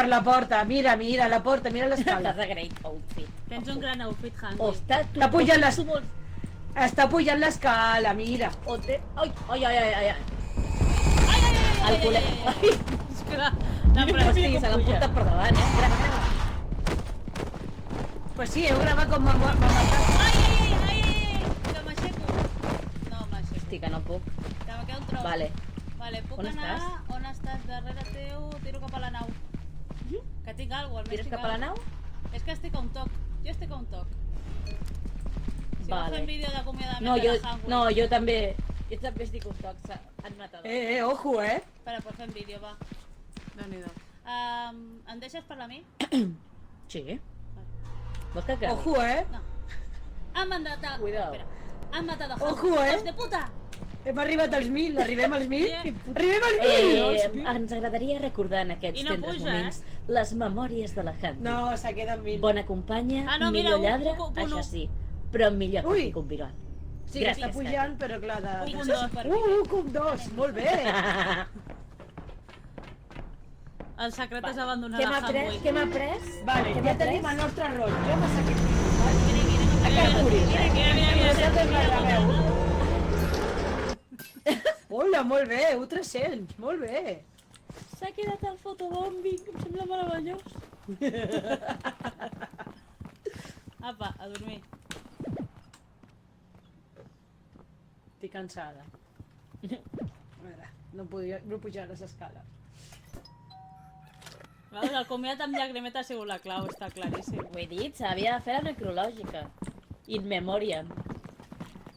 la porta. Mira, la porta, mira l'escala. T'has agraït outfit. Tens un gran outfit, Hanky. Ostres, tu... Està pujant les... tu vols- Està pujant l'escala, mira. O te... Ai, ai, ai, ai, ai. Ai, ai, ai, ai, El col·leg... ai, ai. És que la Hosti, se l'han portat per davant, Grava. Pues sí, heu gravat com m'ha matat. Ai, ai, ai, ai, ai, que m'aixeco. No, m'aixeco. Hosti, que no puc. Que me queda un tros. Vale. Vale, puc On anar... estàs? On estàs? Darrere teu, tiro cap a la nau. Que tinc alguna cosa, Tires cap a la nau? És que estic a un toc. Jo estic a un toc. Si Vale. vols fer un vídeo d'acomiadament No, de jo, la Hangway. no, jo també estic un toc, han matat. Ojo, Espera, pues fem vídeo, va. Déu-n'hi-do. Em deixes parlar a mi? Sí. Vols que gravi? Ojo, No. Han matat a... Cuidao. Espera. Han matat a Ojo, Hangway. Fills de puta! Hem arribat als 1.000, arribem als 1.000. Sí. Arribem als 1.000. Ens agradaria recordar en I aquests no tendres puja, moments les memòries de la Handy. No, se queda en 1.000. Bona companya, Ah, no, mira, millor lladre, punt u. això sí, però millor Ui. que un viral. Sí, que està pujant, però clar, de... 1,2 per mi. 1,2, molt bé. El secret és abandonar Què la m'ha pres? Hangway. Què m'ha pres? Vale, Què ja m'ha tenim pres? el nostre rotllo. Jo me sacrifico. Mira, Hola, molt bé, 1.300, molt bé. S'ha quedat el fotobombing, em sembla meravellós. Apa, a dormir. Estic cansada. A veure, no pujar les escales. Veus, el comiat amb llagrimeta ha sigut la clau, està claríssim. Ho he dit, s'havia de fer la necrològica. In memoriam.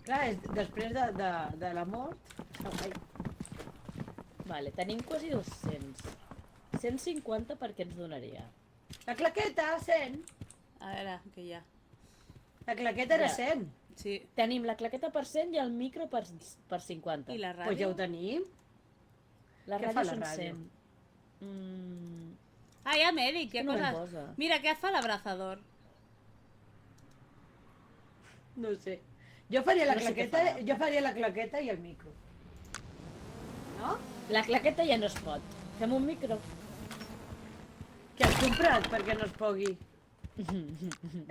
Clar, després de la mort... Ai, Vale, tenim quasi 200. 150 per què ens donaria? la claqueta, 100. A veure, què hi ha? La claqueta era Ja. 100. Sí. Tenim la claqueta per 100 i el micro per 50. I la Doncs pues ja ràdio? ho tenim. La Què ràdio fa la són ràdio? 100. Ah, ja m'he dit, que No me'n coses... posa. Mira, què fa l'abrazador? No sé. Jo faria la No sé què claqueta, farà. jo faria la claqueta i el micro. No? La claqueta ja no es pot. Fem un micro. Què has comprat perquè no es pugui?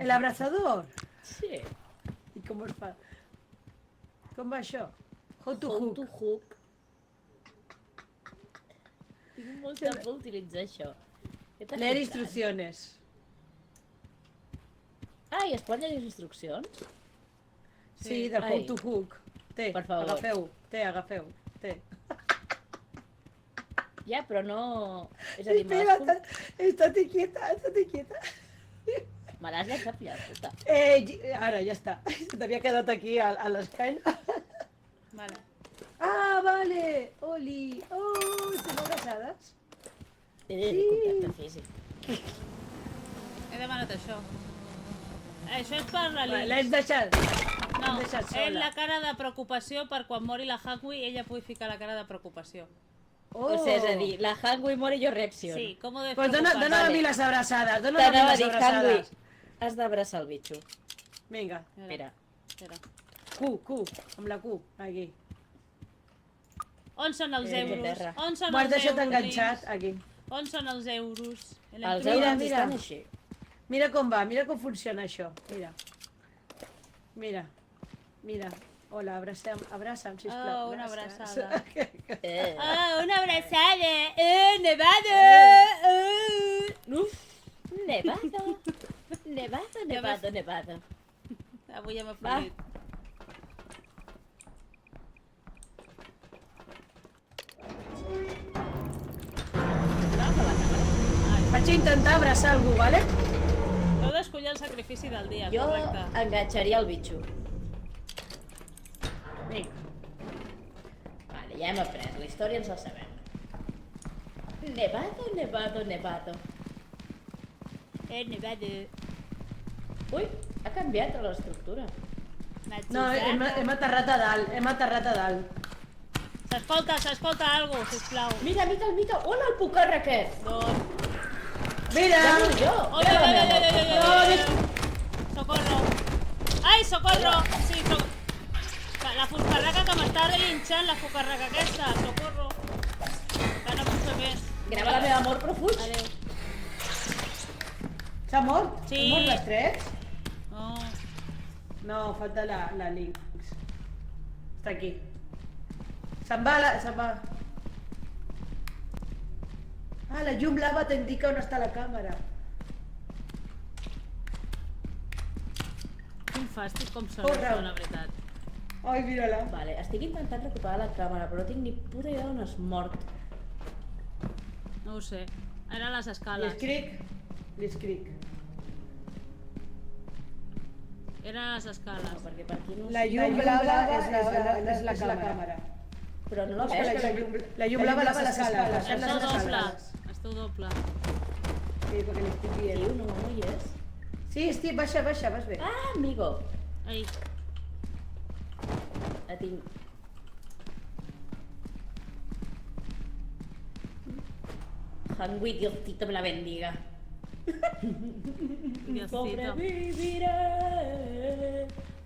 L'abrazador? Sí. I com es fa? Com va això? How to How hook. to hook. Tinc molta por utilitzar això. Què t'has Leer comprat? instrucciones. Ah, i es poden llegir instruccions? Sí, del how Ai. to hook. Té, Per favor. agafeu. Té, agafeu. Té. Ja, però no... És a dir, Espera, estate quieta, estate quieta. me l'has llançat ja, puta. Ara, ja està. Se t'havia quedat aquí a l'esquena. Vale. Ah, vale. Oli. Oh, estem abraçades? Sí. Contacte físic. He demanat això. Això és per la L'hem Lis. deixat. No, l'hem deixat és sola. la cara de preocupació per quan mori la Hangway, ella pugui ficar la cara de preocupació. Oh. O sigui, és a dir, la Hangway mor i jo reacciono. Sí, com ho de Pues dona a Vale. mi les abraçades. Dona a mi T'anava a les dir, Hangway, abraçades. has d'abraçar el bitxo. Vinga. Espera. Espera. Q, amb la Q. Aquí. On són els que euros? terra. On són M'ho has els deixat euros? enganxat. Aquí. On són els euros? Els Mira, euros mira. estan així. Mira com va, mira com funciona això. Mira. Mira. Mira. Hola, abraça'm, sisplau. Oh, una Gràcies. abraçada. Eh. Ah, una abraçada! Nevado! Uf, nevado. Nevado, nevado, nevado. Avui hem Va. afluït. Vaig intentar abraçar algú, vale? Heu d'escollir el sacrifici del dia, Jo correcte. enganxaria el bitxo. Vinga. Vale, ja hem après, la història ens la sabem. Nevado, nevado, nevado. Nevado. Ui, ha canviat l'estructura. No, hem aterrat a dalt, hem aterrat a dalt. S'escolta algo, sisplau. Mira, mira, mira, on el pucarra aquest? Doncs... Mira! Ja no jo. Oye, ja oye, la oye, meva. oye, oye, oye. Socorro. Ai, socorro. Sí, la fucarraca que m'està relinxant, la fucarraca aquesta. Socorro. Que no puc fer més. Grava la meva S'ha mort? Sí. Han mort les 3? Oh, No, falta la Lynx. Està aquí. Se'n va. Ah, la llum blava t'indica on està la càmera. quin fàstic com sona Corre. això, la veritat. Ai, mira-la. Vale, estic intentant recuperar la càmera, però no tinc ni puta idea on has mort. No ho sé. Era a les escales. L'escric. Era a les escales. No, perquè per aquí no La sé. llum blava és la càmera. Però no la És veig. que la llum blava a les escales. Esteu doble. Esteu doble. Sí, perquè l'estic Tio, dient. no hi és. Sí, estic, baixa, vas bé. Ah, amigo. Ei, La tinc. Hungry, Diosito me la bendiga. Diosito. Sobreviviré,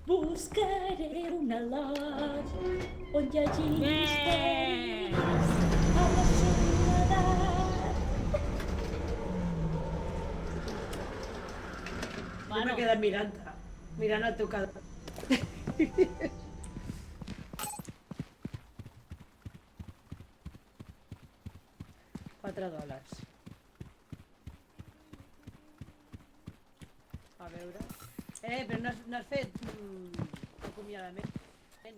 buscaré una llar on hi hagi històries a la soledat. Jo m'he quedat mirant-te, mirant el teu cadàver. $4. A veure... però no has fet acomiadament,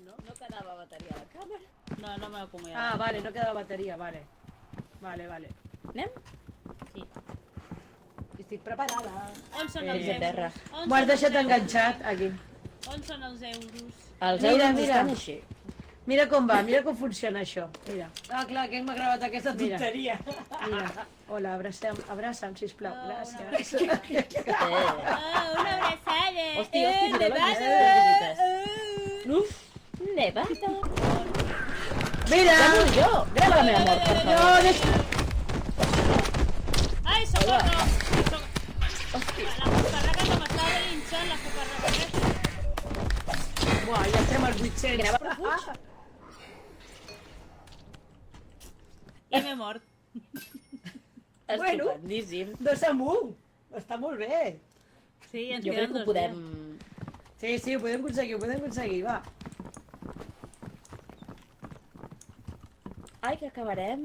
no? No quedava bateria a la càmera. no, no m'he acomiadat. Ah, vale, no queda bateria, vale. Vale. Anem? Sí. Estic preparada. On són Eh, els de terra. euros? On M'ho has són deixat els euros? enganxat, aquí. On són els euros? Els Mira, euros mira. estan així. Mira com va, mira com funciona això. Mira, Ah, clar, que m'ha gravat aquesta Mira. tonteria. mira. Hola, abraça'm, sisplau. Oh, Gràcies. Oh, una abraçada. Hòstia, mireu nevada. aquestes visites. Uf, nevada. Mira! Gravo jo, grava la meva mort, per No, favor. deixa... Ai, socorro! La fucarraca que m'estava hinxant, la fucarraca. Buah, ja estem als 800. Grava per fuig. I m'he mort. Bueno. Estupendíssim. 2 en 1. Està molt bé. Sí, ens Jo crec queden que ho dos podem... dies. Sí, ho podem aconseguir, va. Ai, que acabarem...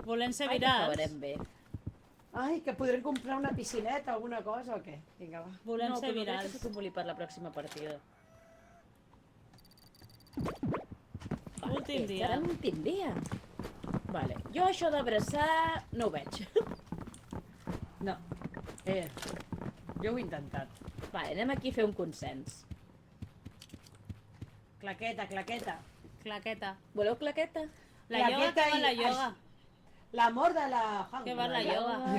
Volem ser Ai, que virals. acabarem bé. Ai, que podrem comprar una piscineta, alguna cosa o què? Vinga, va. Volem no, ser però crec que virals. s'acumuli per la pròxima partida. Últim dia. Serà l'últim dia. Vale. Jo això d'abraçar no ho veig. No. Jo ho he intentat. Vale, anem aquí a fer un consens. Claqueta. Claqueta. Voleu claqueta? La Claqueta ioga, que va i la ioga. L'amor de la Hang. Que va la yoga.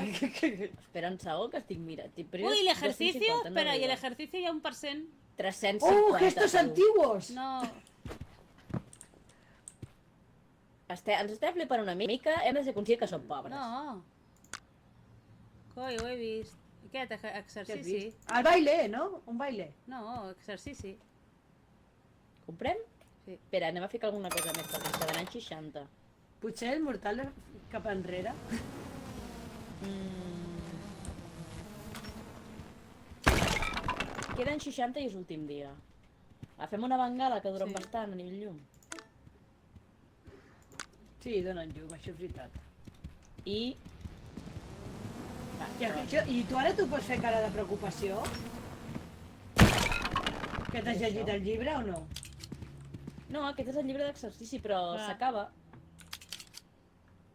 Espera un segon que estic mirant. Uy, el ejercicio, espera, y el ejercicio ya 1%. 350. Gestos antiguos! No, Ens estem flipant una mica, hem de ser conscients que som pobres. no. Coi, ho he vist. Què, Què has exercici? vist? El baile, no? Un baile. No, exercici. Comprem? Sí. Espera, anem a ficar alguna cosa més, perquè quedaran 60. Potser el mortal cap enrere. Queden 60 i és l'últim dia. Fem una bengala que duren Sí. bastant a nivell llum. Sí, donen llum, això és veritat. I... I tu ara tu pots fer cara de preocupació? Que t'has llegit el llibre o no? No, aquest és el llibre d'exercici, però Clar. s'acaba.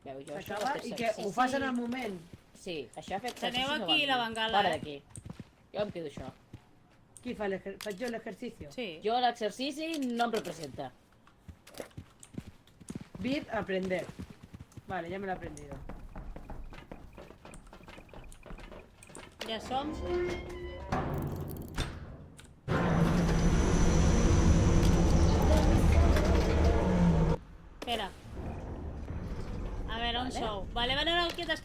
Veu, jo això S'acaba de fer i que exercici... ho fas en el moment. Sí, això fer exercici Teniu no aquí va la amb mi. bengala, Fora eh? d'aquí. Jo em quedo això. Qui fa faig jo l'exercici? Sí. Jo l'exercici no em representa. Vir, aprender. Vale, ya me lo he aprendido. Ja som. Espera. A veure, on Vale. sou? Vale, no, quietes.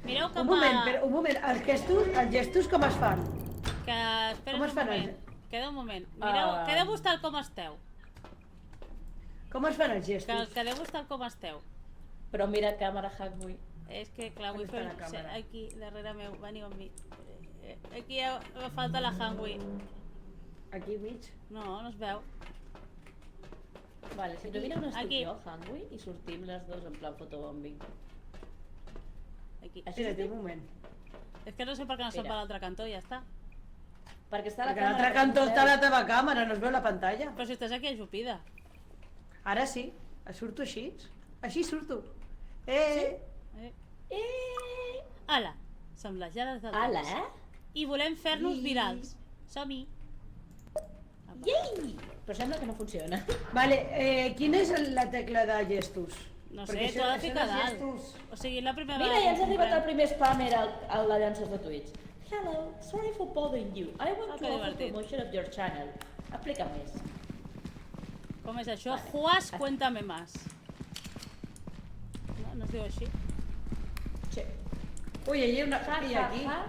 Mireu cap Un moment, a... però un moment. Els gestos com es fan? Que espera Com un es fan moment. Queda un moment. Mireu, Ah. quedeu-vos tal com esteu. Com es fan els gestos? Quedeu-vos tal com esteu. Però mira càmera hack vull. És que, clar, On vull està fer... la càmera? Aquí, darrere meu, veniu amb mi. Aquí falta la Hangui. Aquí mig. No, no es veu. Vale, si no vine on estic Aquí. jo, Hangui, i sortim les dues en plan fotobombing. Aquí. Així Espera't estic? un moment. És que no sé per què no som Mira. per l'altre cantó, ja està. Perquè està la Perquè a càmera... l'altre cantó està la teva càmera, no es veu la pantalla. Però si estàs aquí ajupida. Ara sí, surto així. Així surto. Eh? Eh! Ala, som les Jades del Ala, temps. I volem fer-nos virals. Som-hi. Yei! Però sembla que no funciona. Vale, quina és la tecla de gestos? No sé, Perquè t'ho ha de això ficar dels dalt. gestos- O sigui, la primera Mira, vegada ja ens ha que arribat el comprem. primer spammer a la llança de Twitch. Hello, sorry for bothering you. I want Ah, to que offer divertit. promotion of your channel. Explica'm més. Com és això? Vale. Juas, cuéntame más. No, no es diu així? Sí. Ui, hi ha una... Ha, Què hi ha ha, aquí? ha.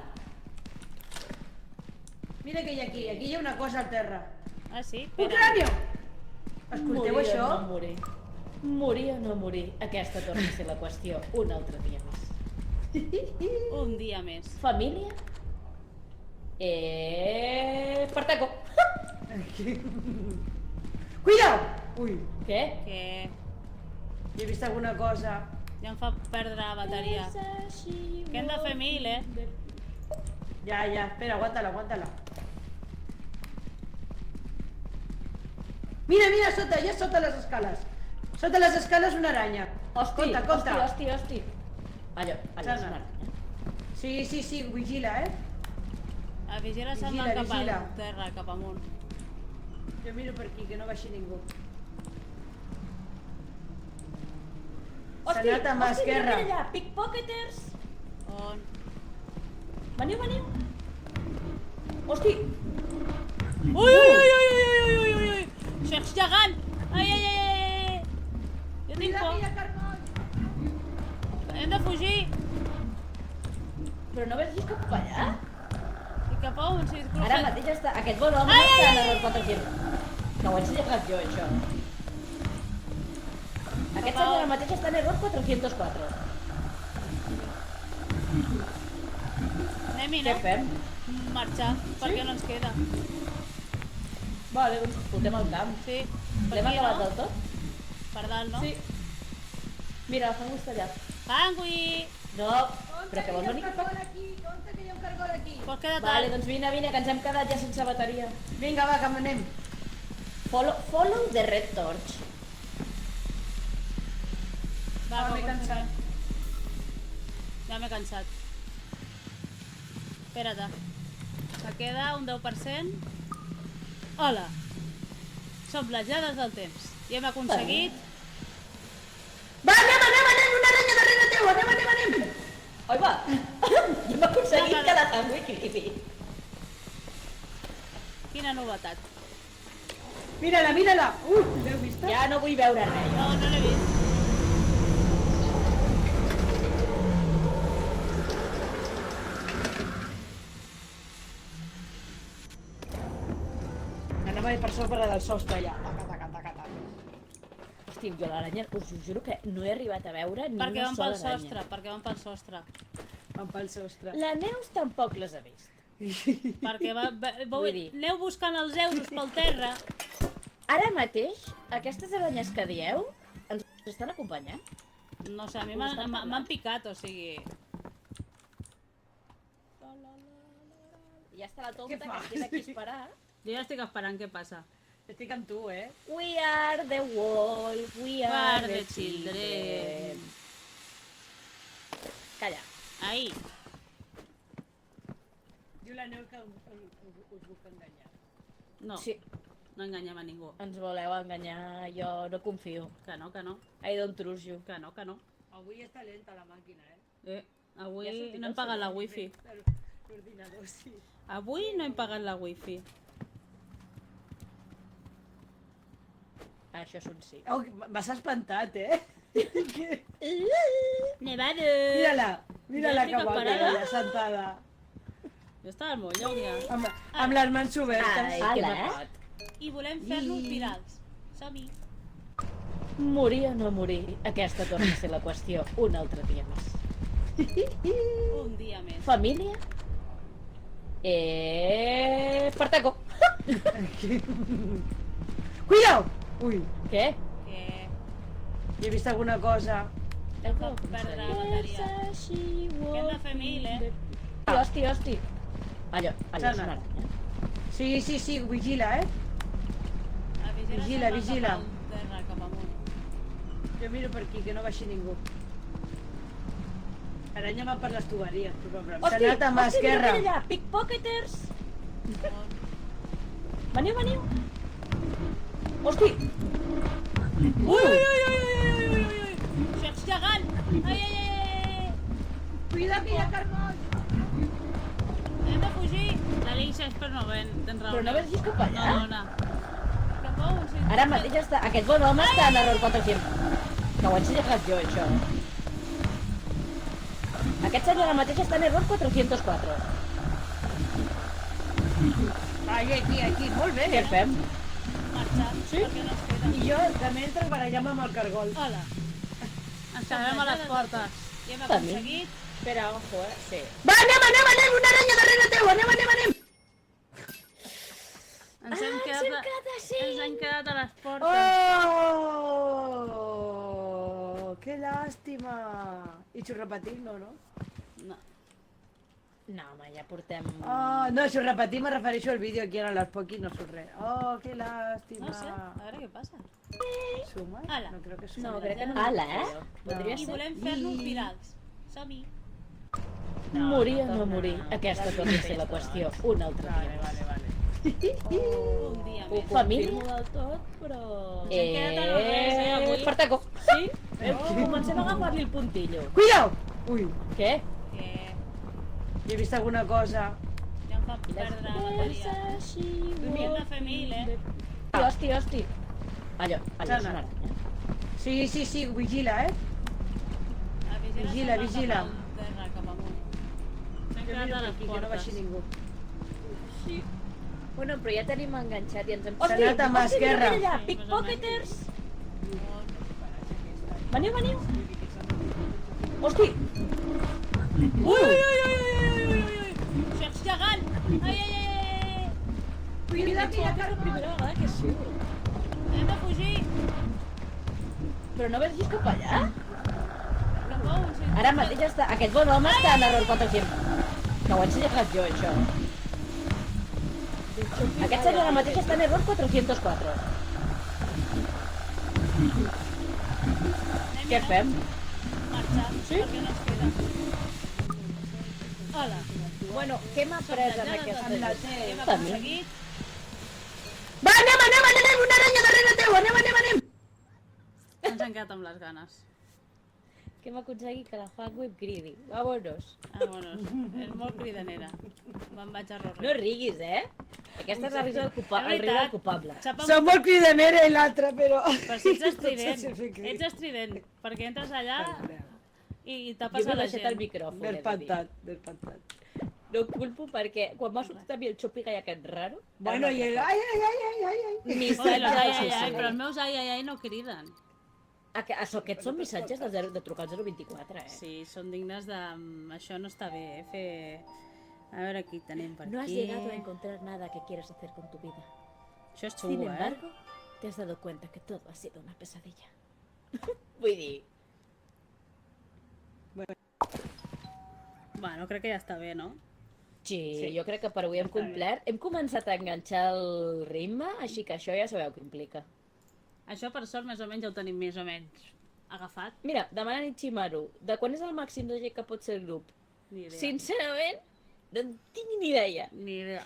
Mira què hi ha aquí. Aquí hi ha una cosa al terra. Ah, sí? Un Espera. crànio! Escolteu Morir això? o no morir. Morir o no morir. Aquesta torna a ser la qüestió un altre dia més. Un dia més. Família? Partaco. Cuidao! Ui, Què? Que he vist alguna cosa. ja em fa perdre la bateria. Que hem de fer 1000, eh? Ja, espera, aguántala, aguántala. Mira, mira, sota, ja sota les escales. Sota les escales una aranya. Hosti, Compte, compte. hosti. Allò és Sana. una aranya. Sí, vigila, A vigila se'n Vigila, van cap vigila. al terra, cap amunt. Jo miro per aquí, que no baixi ningú. S'ha anat a mà esquerra. Mira allà, pickpocketers. On? Veniu. Hosti, Ui, ui! Xerx gegant! Ai! Jo tinc por. Hem de fugir. però no vegis cap per allà? I cap a on? Si és Ara mateix està... Aquest bon home Ai, està ai, en ai, l'error 400. Que ho haig llegat jo, això. Aquest senyor ara mateix està en error 404. Anem-hi, Què no? fem? Marxar, perquè no ens queda. Vale, doncs fotem el camp. Sí. Per L'hem aquí, acabat no? del tot? Per dalt, no? Sí. Mira, la fango està allà. Hangui! No, però que vols venir? aquí, compte que hi ha un cargol aquí. Pots quedar Vale, alt. doncs vine, que ens hem quedat ja sense bateria. Vinga, va, que anem. Follow the red torch. Va, m'he cansat. Ja m'he cansat. Espera't. Me queda un 10%. Hola. Som les Jades del temps. I hem aconseguit... Va, anem, una aranya darrere teu, anem. Oi, va. Jo m'he aconseguit No. que la fango equilibri. Quina novetat. Mírala. L'heu vista? Ja no vull veure res. No, no l'he vist. Anava per sobre del sostre allà. Hosti, jo l'aranya, us ho juro que no he arribat a veure ni Perquè una van sola pel aranya. sostre, perquè van pel sostre. Van pel sostre. La Neus tampoc les ha vist. Perquè Vull dir- aneu buscant els euros pel terra. Ara mateix, aquestes aranyes que dieu ens estan acompanyant. No sé, a mi Us estan m'han parlant. picat, o sigui... Ja està la tonta Què que fas? es queda aquí a esperar. Jo ja estic esperant què passa. Estic amb tu, We are the wolf, we are the children. children. Calla. Ahí. Diu la Neu que us puc enganyar. No, Sí, no enganyem a ningú. ens voleu enganyar, jo no confio. Que no, que no, I don't trust you. que no, que no. Avui està lenta la màquina, Avui Ja ha sortit no hem el pagat la senyal, wifi. L'ordinador, sí. Avui no hem pagat la wifi. Això és un sí. Oh, m'has espantat, Nevado! Mira-la Ja que estic guapa, parada. allà sentada. Jo estava al moll, ja. Amb les mans obertes. Ai, que pecat. I volem fer-nos virals. Som-hi. Morir o no morir, aquesta torna a ser la qüestió un altre dia més. Un dia més. Família. Espartaco. Cuidao! Ui, Què? Que he vist alguna cosa. em fa perdre la bateria. Que hem de fer 1000, Hosti. Allò és Sana. una aranya. Sí, vigila, Vigila, vigila. Cap al terra, cap amunt. Jo miro per aquí, que no baixi ningú. Aranya va per les tuberies, probablement. S'ha anat a mà esquerra. Mira allà, pickpocketers. Veniu. Hosti. Xefs gegant! Ai! Cuida que hi ha cargols! Hem de fugir! L'Alícia és per no ven, tens raó. Però no ves cap allà? No, dona. Cap a un, sí. Ara mateix està... Aquest bon home està en error 400. Que ho he ensenyat jo, això. Aquest senyor ara mateix està en error 404. Aquí, molt bé. Què fem? Marxar, perquè no es queda. I jo també entro barallant amb el cargol. Hola. Ens quedem a les portes. I hem aconseguit... Espera, ojo, Sí. Va, anem, una aranya darrere teu, anem. Ens hem quedat a les portes. Oh, que llàstima. I s'ho repetim, no? No. No, home, ja portem... Oh, no, si ho repetim me refereixo al vídeo aquí en les poquis, no surt res. Oh, que làstima. No sé, a veure què passa. Suma? Ala. No crec que suma. No, crec que no. Ala, Podria I ser. volem fer-nos virals. Som-hi. Morir o no morir? Aquesta torna a ser la qüestió. Un altre dia. Vale. Un dia Ho més. confirmo del tot, però... Ens hem quedat a res, avui. Espartaco. Sí? Comencem a agafar-li el puntillo. Cuidao! Ui, Què? Que he vist alguna cosa. ja em fa perdre la bateria. Hem de fer 1000, Hosti. Allò és una Sana. aranya. Sí, vigila, Vigila. Cap al terra, cap amunt. S'hem Jo quedat miro a per les aquí, que no portes. baixi ningú. Bueno, però ja tenim enganxat i ens hem... S'ha anat a mà esquerra. Mira allà, pickpocketers. Veniu. Hosti. Xefs gegant! Ai! Cuida que hi ha És la primera vegada que surt. Hem de fugir! Però no ves cap allà? Cap a un, sí. Ara mateix està... Aquest bon home està en error 400. Que ho he ensenyat jo, això. Aquest senyor ara mateix està en error 404. Què fem? Marxar, Sí? perquè no es queda. Hola. Bueno, què m'ha pres en aquesta Hem També. aconseguit... Va, anem, una aranya darrere teu, anem. Ens hem quedat amb les ganes. Que hem aconseguit que la Juanweb cridi. Vámonos. Vámonos. És molt cridanera. Me'n vaig a No Rorri. riguis, el risc del el riure del culpable. Som molt cridanera i l'altra, però... Però si ets estrident. Tot sense fer crit. Ets estrident. Perquè entres allà i Jo tapes m'he a la baixat el gent. micròfon. Despantat. No ho culpo perquè quan m'ha sortit a mi el xopigai aquest raro... Bueno, i el... Ai. Oi, però els meus ai no criden. Aquests són missatges de trucar al 024, Sí, són dignes de... Això no està bé, fer... A veure, aquí tenim per aquí. No has llegado a encontrar nada que quieras hacer con tu vida. Això és Sin xungo, embargo, te has dado cuenta que todo ha sido una pesadilla. Vull dir... Bueno, crec que ja està bé, no? Sí, jo crec que per avui hem complert. Hem començat a enganxar el ritme, així que això ja sabeu què implica. Això, per sort, més o menys ja ho tenim més o menys agafat. Mira, demanen Ichimaru, de quan és el màxim de gent que pot ser el grup? Ni idea. Sincerament, no en tinc ni idea. Ni idea.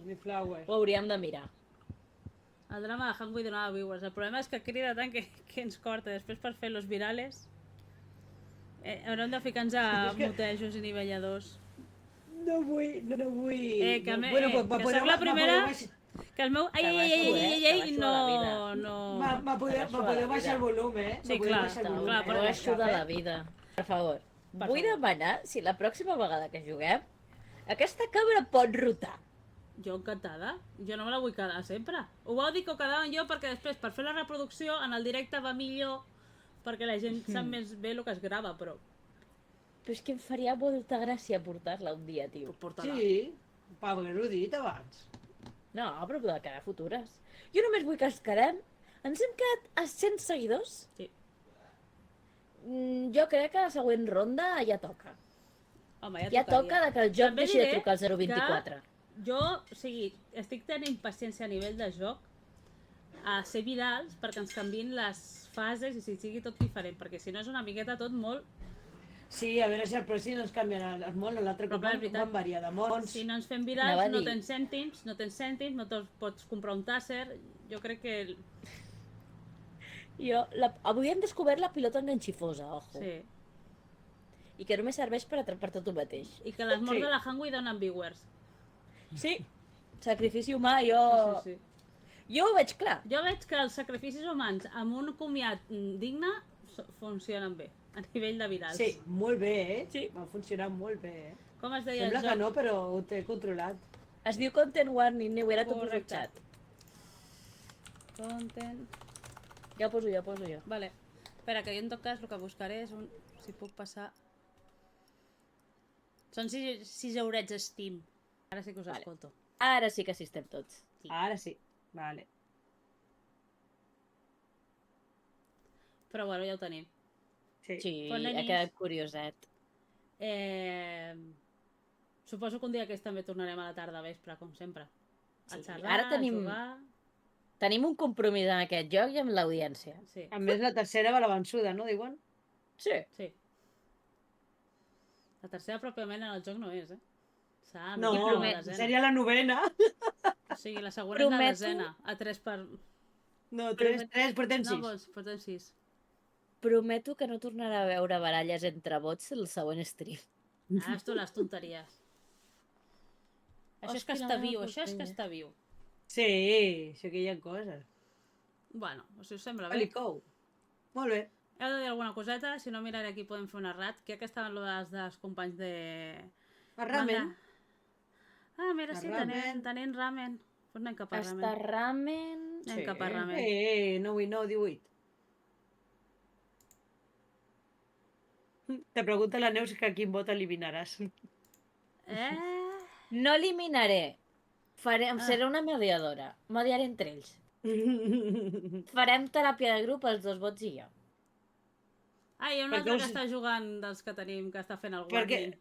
Ni flowers. Ho hauríem de mirar. El drama de Hungry donava viewers. El problema és que crida tant que ens corta. Després per fer los virales haurem de ficar-nos a mutejos i nivelladors. No vull. Que Bueno, soc la primera... Que el meu ai no... Me podeu baixar el volum, Sí, clar, clar, Però és de la vida. Per favor, vull demanar si la pròxima vegada que juguem aquesta càmera pot rotar. Jo encantada. Jo no me la vull quedar sempre. Ho vau dir que ho quedàvem jo perquè després per fer la reproducció en el directe va millor perquè la gent sap més bé el que es grava, però Però és que em faria molta gràcia portar-la un dia, tio. Porta-la. Sí, per haver-ho dit abans. No, però de cara a futures. Jo només vull que ens quedem... Ens hem quedat a 100 seguidors? Sí. Jo crec que la següent ronda ja toca. Home, ja Ja toca tocaria. de que el joc També deixi de diré trucar al 024. Jo, o sigui, estic tenint paciència a nivell de joc a ser virals perquè ens canvin les fases i si sigui tot diferent, perquè si no és una miqueta tot molt... Sí, a veure si el pròxim ens canviarà el món, l'altre Però cop clar, és veritat. van variar de mons. Si no ens fem Anava virals, a no dir- tens cèntims, no te'ls pots comprar un tàsser. Jo crec que... Avui hem descobert la pilota enganxifosa, ojo. Sí. I que només serveix per atrapar-te tu mateix. I que les morts Sí. de la Hangui donen viewers. Sí. Sacrifici humà, jo... Sí. Jo ho veig clar. Jo veig que els sacrificis humans amb un comiat digne funcionen bé, a nivell de virals. Sí, molt bé, eh? Sí. Va funcionar molt bé, eh? Com es deia Sembla el que joc? no, però ho té controlat. Es diu content warning, Neu, era tu poso el Correcte. xat. Content... Ja ho poso jo. Vale. Espera, que jo en tot cas el que buscaré és un... Si puc passar... Són 6 eurets Steam. Ara sí que us escolto. Ara sí que sí estem tots. Sí. Ara sí, vale. Però bueno, ja ho tenim. Sí. Sí, Font ha nenis. quedat curioset. Suposo que un dia aquest també tornarem a la tarda vespre, com sempre. A Sí, xerrar, ara tenim- a jugar... Tenim un compromís en aquest joc i amb l'audiència. Sí, A més, la tercera va la vençuda, no, diuen? Sí. sí. La tercera pròpiament en el joc no és, eh? S'ha No, millorat a la promet- desena. seria la novena. O sigui, la següent és la Prometo- desena. A 3 per... No, tres, portem No, sis. doncs, portem 6. Prometo que no tornarà a veure baralles entre bots el següent stream. Ah, esto les tonteries. Això és que Hòstia, està no viu, puc això és que creure. està viu. Sí, això que hi ha coses. Bueno, si us sembla bé. Alicou. Molt bé. Heu de dir alguna coseta? Si no, miraré aquí podem fer una rat. Crec que estaven dels companys de... El ramen. Manga. Ah, mira, El sí, ramen. tenim ramen. Doncs anem cap a ramen. Està ramen... Anem cap a ramen. 9 i 9, 18. Te pregunta la Neus que a quin vot eliminaràs. No eliminaré. Seré una mediadora. Mediaré entre ells. Farem teràpia de grup els dos vots i jo. Ah, hi ha un Per què altre que us- està jugant dels que tenim, que està fent el Per què? guardian.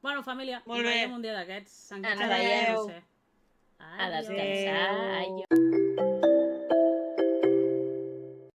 Bueno, família, Molt ens bé. veiem un dia d'aquests. Ens Encara veiem. no sé. A Adiós. descansar. Adéu. Adéu.